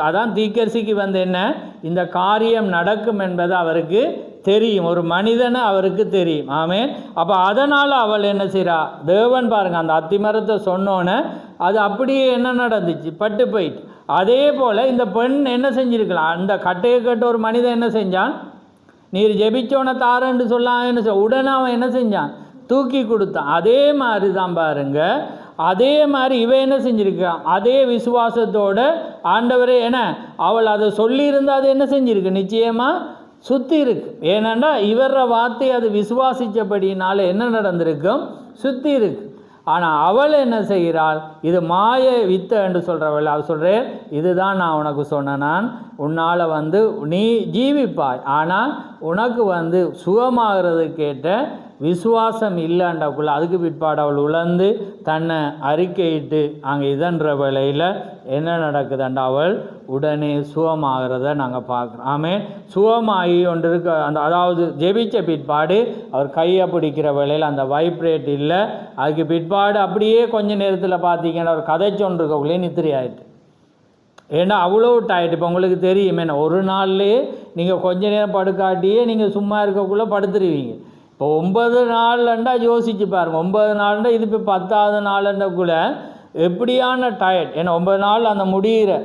S1: அதான் தீர்க்கதரிசிக்கு வந்து என்ன, இந்த காரியம் நடக்கும் என்பது அவருக்கு தெரியும், ஒரு மனிதனை அவருக்கு தெரியும். ஆமென். அப்போ அதனால் அவள் என்ன செய்கிறா, தேவன் பாருங்கள் அந்த அத்திமரத்தை சொன்னோன்னே அது அப்படியே என்ன நடந்துச்சு, பட்டு போயிட்டு. அதே போல் இந்த பெண் என்ன செஞ்சுருக்கலாம், அந்த கட்டையை கட்ட ஒரு மனிதன் என்ன செஞ்சான், நீர் ஜெபிச்சோன தாரன்னு சொல்லலாம் என்ன உடனே அவன் என்ன செஞ்சான், தூக்கி கொடுத்தான். அதே மாதிரி தான் பாருங்க, அதே மாதிரி இவன் என்ன செஞ்சுருக்கான், அதே விசுவாசத்தோடு ஆண்டவரே என அவள் அதை சொல்லியிருந்தா அது என்ன செஞ்சுருக்கு, நிச்சயமாக சுற்றி இருக்கு. ஏனென்றா இவர வார்த்தை அது விசுவாசித்தபடினால என்ன நடந்திருக்கும், சுற்றி இருக்கு. ஆனால் அவள் என்ன செய்கிறாள், இது மாய வித்தை என்று சொல்கிறவள். அவள் சொல்கிறேன், இதுதான் நான் உனக்கு சொன்னேன், நான் உன்னால் வந்து நீ ஜீவிப்பாய், ஆனால் உனக்கு வந்து சுகமாகிறதுக்கேற்ற விசுவாசம் இல்லைன்றக்குள்ள. அதுக்கு பிற்பாடு அவள் உழந்து தன்னை அறிக்கையிட்டு அங்கே இதன்ற வேளையில் என்ன நடக்குதுன்ற அவள் உடனே சுகமாகிறத நாங்கள் பார்க்குறோம். ஆமென். சுகமாகி ஒன்று இருக்க அந்த அதாவது ஜெபிச்ச பிற்பாடு அவர் கையை பிடிக்கிற வேளையில் அந்த வைப்ரேட் இல்லை. அதுக்கு பிற்பாடு அப்படியே கொஞ்ச நேரத்தில் பார்த்தீங்கன்னா அவர் கதைச்சொன்று இருக்கக்குள்ளே நித்திரை ஆகிட்டு. ஏன்னா அவ்வளோ டயர்ட். இப்போ உங்களுக்கு தெரியும் என்ன, ஒரு நாள்லேயே நீங்கள் கொஞ்ச நேரம் படுக்காட்டியே நீங்கள் சும்மா இருக்கக்குள்ளே படுத்துருவீங்க. இப்போ 9 நாள்லண்டா யோசிச்சு பாருங்கள், 9 நாள்ண்டா இது இப்போ 10வது நாள்ன்றக்குள்ள எப்படியான டயர்ட். ஏன்னா 9 நாள் அந்த முடிகிற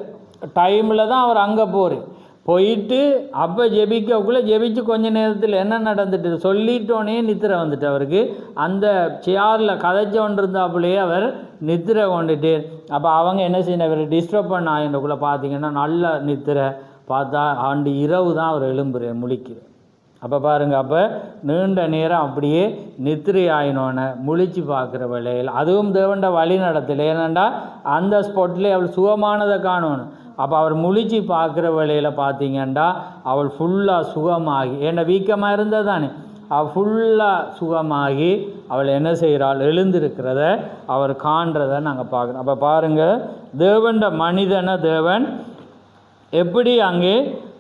S1: டைமில் தான் அவர் அங்கே போயிட்டு அப்போ ஜெபிச்சு கொஞ்ச நேரத்தில் என்ன நடந்துட்டு சொல்லிட்டோன்னே நித்திரை வந்துட்டு அவருக்கு. அந்த சேரில் கதைச்சோன் இருந்தாப்புலேயே அவர் நித்திரை கொண்டுட்டு. அப்போ அவங்க என்ன செய்யணும், அவர் டிஸ்டர்ப் பண்ண ஆகின்றக்குள்ளே பார்த்தீங்கன்னா நல்ல நித்திரை. பார்த்தா ஆண்டு இரவு தான் அவர் முழிக்கிறார். அப்போ பாருங்கள், அப்போ நீண்ட நேரம் அப்படியே நித்திரை ஆயினோன்னு முழிச்சு பார்க்குற வேளையில் அதுவும் தேவண்ட வழி நடத்தலை. ஏனண்டா அந்த ஸ்பாட்லேயே அவள் சுகமானதை காணணும். அப்போ அவர் முழிச்சு பார்க்குற வேளையில் பார்த்தீங்கன்னா அவள் ஃபுல்லாக சுகமாகி, ஏன்னா வீக்கமாக இருந்தது தானே, அவள் ஃபுல்லாக சுகமாகி அவள் என்ன செய்கிறாள், எழுந்திருக்கிறத அவர் காண்றதை நாங்கள் பார்க்குறோம். அப்போ பாருங்கள், தேவண்ட மனிதனை தேவன் எப்படி அங்கே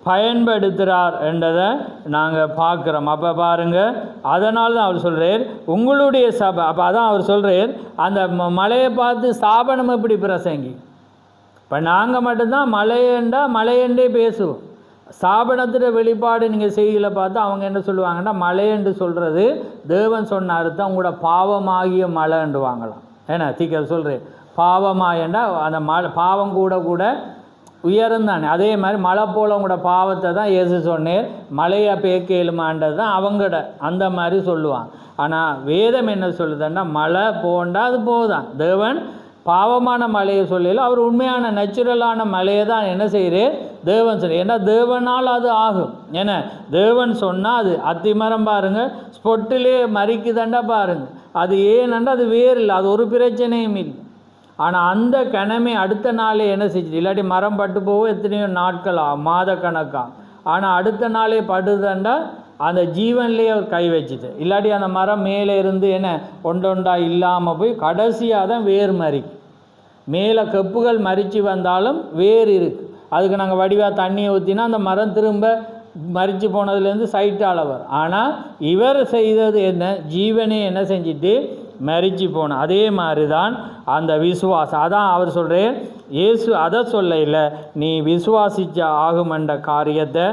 S1: பயன்படுத்துகிறார் என்றதை நாங்கள் பார்க்குறோம். அப்போ பாருங்கள், அதனால தான் அவர் சொல்கிறார் உங்களுடைய சபை. அப்போ அதான் அவர் சொல்கிறார், அந்த மலையை பார்த்து ஸ்தாபனம் எப்படி பிரசங்கி. இப்போ நாங்கள் மட்டும்தான் மலையண்டே பேசுவோம். ஸ்தாபனத்தில் வெளிப்பாடு நீங்கள் செய்திகளை பார்த்து அவங்க என்ன சொல்லுவாங்கன்னா, மலையென்று சொல்கிறது தேவன் சொன்ன அர்த்தம் உங்களோட பாவமாகிய மலைன்று வாங்கலாம். ஏன்னா தீக்க சொல்கிறேன், பாவமாயண்டா அந்த பாவம் கூட உயர்ந்தானே. அதே மாதிரி மழை போல் உங்களோட பாவத்தை தான் இயேசு சொன்னேன், மலையை பேக்கேலுமான்றது தான் அவங்கட அந்த மாதிரி சொல்லுவாங்க. ஆனால் வேதம் என்ன சொல்லுதுன்னா, மழை போண்டா அது போதான். தேவன் பாவமான மலையை சொல்லல, அவர் உண்மையான நேச்சுரலான மலையை தான் என்ன செய்கிறேன் தேவன் சொல்லி. ஏன்னா தேவனால் அது ஆகும். ஏன்னா தேவன் சொன்னால் அது அத்திமரம் பாருங்கள் ஸ்பொட்டிலே மறிக்குதாண்டா பாருங்கள், அது ஏனண்டா அது வேறு இல்லை, அது ஒரு பிரச்சனையும் இல்லை. ஆனால் அந்த கிணமே அடுத்த நாளே என்ன செஞ்சு, இல்லாட்டி மரம் பட்டு போக எத்தனையோ நாட்களாக மாத கணக்காக. ஆனால் அடுத்த நாளே படுதுண்டா அந்த ஜீவன்லேயே அவர் கை வச்சுட்டு, இல்லாட்டி அந்த மரம் மேலே இருந்து என்ன ஒன்றொண்டா இல்லாமல் போய் கடைசியாக தான் வேர் மறிக்கும். மேலே கப்புகள் மறித்து வந்தாலும் வேர் இருக்குது. அதுக்கு நாங்கள் வடிவாக தண்ணியை ஊற்றினா அந்த மரம் திரும்ப மறித்து போனதுலேருந்து சைட்டால் வரும். ஆனால் இவர் செய்தது என்ன, ஜீவனே என்ன செஞ்சுட்டு மறித்து போன. அதே மாதிரி தான் அந்த விசுவாசம். அதான் அவர் சொல்கிறேன், இயேசு அதை சொல்ல இல்லை, நீ விசுவாசிச்ச ஆகுமென்ற காரியத்தை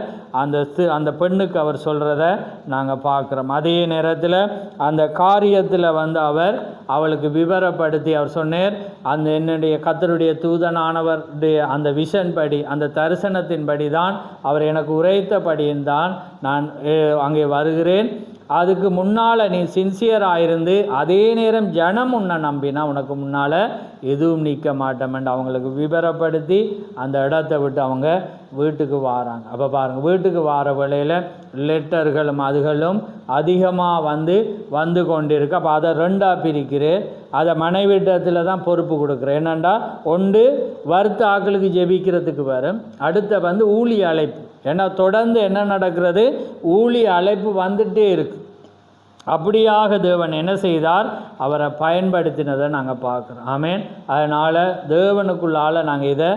S1: அந்த பெண்ணுக்கு அவர் சொல்கிறத நாங்கள் பார்க்குறோம். அதே நேரத்தில் அந்த காரியத்தில் அவளுக்கு விவரப்படுத்தி அவர் சொன்னார், அந்த என்னுடைய கர்த்தருடைய தூதனானவருடைய அந்த விஷன் படி, அந்த தரிசனத்தின்படி தான் அவர் எனக்கு உரைத்தபடியும் தான் நான் அங்கே வருகிறேன். அதுக்கு முன்னால் நீ சின்சியராக இருந்து அதே நேரம் ஜனம் உன்னை நம்பினா உனக்கு முன்னால் எதுவும் நிற்க மாட்டோம்னு அவங்களுக்கு விவரப்படுத்தி அந்த இடத்த விட்டு அவங்க வீட்டுக்கு வராங்க. அப்போ பாருங்கள், வீட்டுக்கு வர வேளையில் லெட்டர்களும் அதுகளும் அதிகமாக வந்து கொண்டிருக்கு. அப்போ அதை ரெண்டாக பிரிக்கிறேன். அதை மனைவிட்டத்தில் தான் பொறுப்பு கொடுக்குறேன். என்னென்னா, ஒன்று வருத்த ஆக்களுக்கு ஜெபிக்கிறதுக்கு வரும், அடுத்த ஊழிய அழைப்பு. ஏன்னா தொடர்ந்து என்ன நடக்கிறது, ஊழிய அழைப்பு வந்துட்டே இருக்கு. அப்படியாக தேவன் என்ன செய்தார், அவரை பயன்படுத்தினதை நாங்கள் பார்க்குறோம். ஆமேன். அதனால் தேவனுக்குள்ளால் நாங்கள் இதை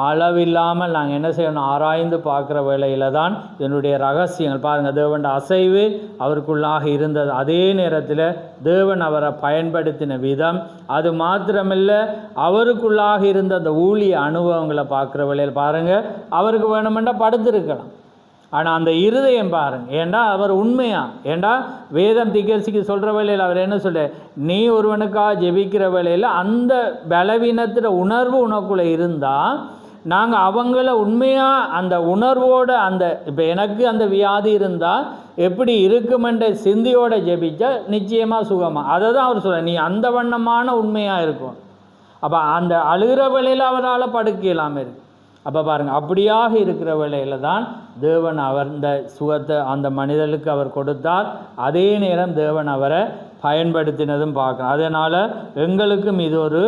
S1: அளவில்லாமல் நாங்கள் என்ன செய்யணும், ஆராய்ந்து பார்க்குற வேளையில் தான் இதனுடைய ரகசியங்கள் பாருங்கள். தேவன் அசைவு அவருக்குள்ளாக இருந்தது, அதே நேரத்தில் தேவன் அவரை பயன்படுத்தின விதம், அது மாத்திரமில்லை அவருக்குள்ளாக இருந்த அந்த ஊழிய அனுபவங்களை பார்க்குற வேளையில் பாருங்கள், அவருக்கு வேணுமெண்டா படுத்திருக்கலாம், ஆனால் அந்த இருதயம் பாருங்கள். ஏண்டா அவர் உண்மையா, ஏண்டா வேதம் திகழ்ச்சிக்கு சொல்கிற வேளையில் அவர் என்ன சொல்ல, நீ ஒருவனுக்காக ஜெபிக்கிற வேளையில் அந்த பலவீனத்தில் உணர்வு உனக்குள்ளே இருந்தால் நாங்கள் அவங்கள உண்மையாக அந்த உணர்வோடு இப்போ எனக்கு அந்த வியாதி இருந்தால் எப்படி இருக்குமென்ற சிந்தியோடு ஜெபிச்சா நிச்சயமாக சுகமாக. அதை தான் அவர் சொல்ல, நீ அந்த வண்ணமான உண்மையாக இருக்கும். அப்போ அந்த அழுகிற வேளையில் அவரால் படுக்க இல்லாமல் இருக்கு. அப்போ பாருங்கள், அப்படியாக இருக்கிற வேளையில் தான் தேவன் அவர் இந்த சுகத்தை அந்த மனிதனுக்கு அவர் கொடுத்தார். அதே நேரம் தேவன் அவரை பயன்படுத்தினதும் பார்க்கணும். அதனால் எங்களுக்கும் இது ஒரு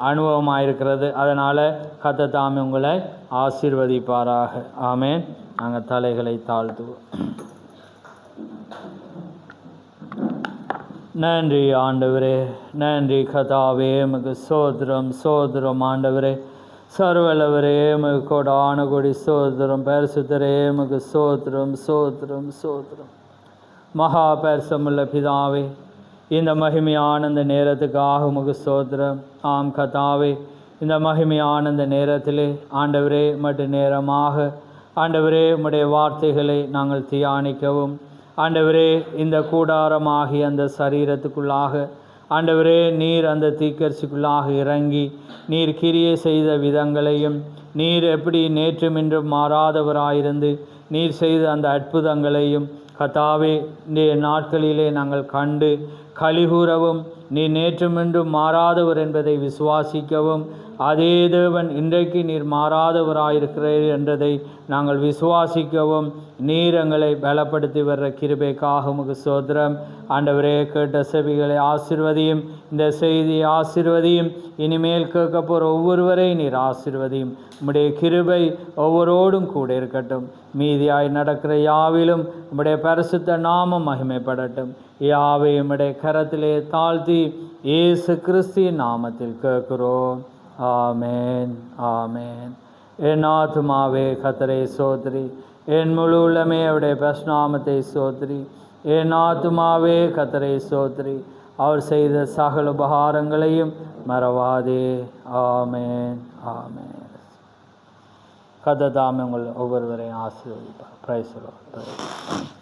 S1: அனுபவமாக இருக்கிறது. அதனால் கர்த்தர் தாமே உங்களை ஆசீர்வதிப்பாராக. ஆமேன். நாங்கள் தலைகளை தாழ்த்துவோம். நன்றி ஆண்டவரே, நன்றி கர்த்தாவே, உமக்கு சோதரம் ஆண்டவரே, சர்வலவரே உமக்கு கோடான கோடி சோதரம், பரிசுத்தரே உமக்கு சோதரம். மகா பரிசுமுள்ள பிதாவே, இந்த மகிமையான இந்த நேரத்துக்காக உமக்கு சோதரம். ஆம் கர்த்தாவே, இந்த மகிமையான இந்த நேரத்திலே ஆண்டவரே மட்டு நேரமாக ஆண்டவரே உம்முடைய வார்த்தைகளை நாங்கள் தியானிக்கவும், ஆண்டவரே இந்த கூடாரமாகிய அந்த சரீரத்துக்குள்ளாக ஆண்டவரே நீர் அந்த தீக்கரிசிக்குள்ளாக இறங்கி நீர் கிரியை செய்த விதங்களையும், நீர் எப்படி நேற்றும் இன்றும் மாறாதவராயிருந்து நீர் செய்த அந்த அற்புதங்களையும் கர்த்தாவே இந்த நாட்களிலே நாங்கள் கண்டு கலிகூறவும், நீ நேற்றும் இன்றும் மாறாதவர் என்பதை விசுவாசிக்கவும், அதே தேவன் இன்றைக்கு நீர் மாறாதவராயிருக்கிறீர் என்றதை நாங்கள் விசுவாசிக்கவும், நீர் எங்களை பலப்படுத்தி வர்ற கிருபைக்காக உமக்கு சோத்திரம். ஆண்டவரே, கேட்ட செவிகளை ஆசீர்வதியும், இந்த செய்தியை ஆசீர்வதியும், இனிமேல் கேட்க போகிற ஒவ்வொருவரையும் நீர் ஆசீர்வதியும். உம்முடைய கிருபை ஒவ்வொருவரோடும் கூட இருக்கட்டும். மீதியாய் நடக்கிற யாவிலும் உம்முடைய பரிசுத்த நாமம் மகிமைப்படட்டும். யாவை உம்முடைய கரத்திலே தாழ்த்தி இயேசு கிறிஸ்துவின் நாமத்தில் கேட்கிறோம். ஆமேன், ஆமேன். என் ஆத்துமாவே கர்த்தரை சோதரி, என் முழு உள்ளமே அவருடைய பரிசுநாமத்தை சோதரி. என் ஆத்துமாவே கர்த்தரை சோதரி, அவர் செய்த சகல உபகாரங்களையும் மறவாதே. ஆமேன், ஆமேன். கர்த்தர் தாமே உங்கள் ஒவ்வொருவரையும் ஆசீர்வதிப்பார். Praise the Lord.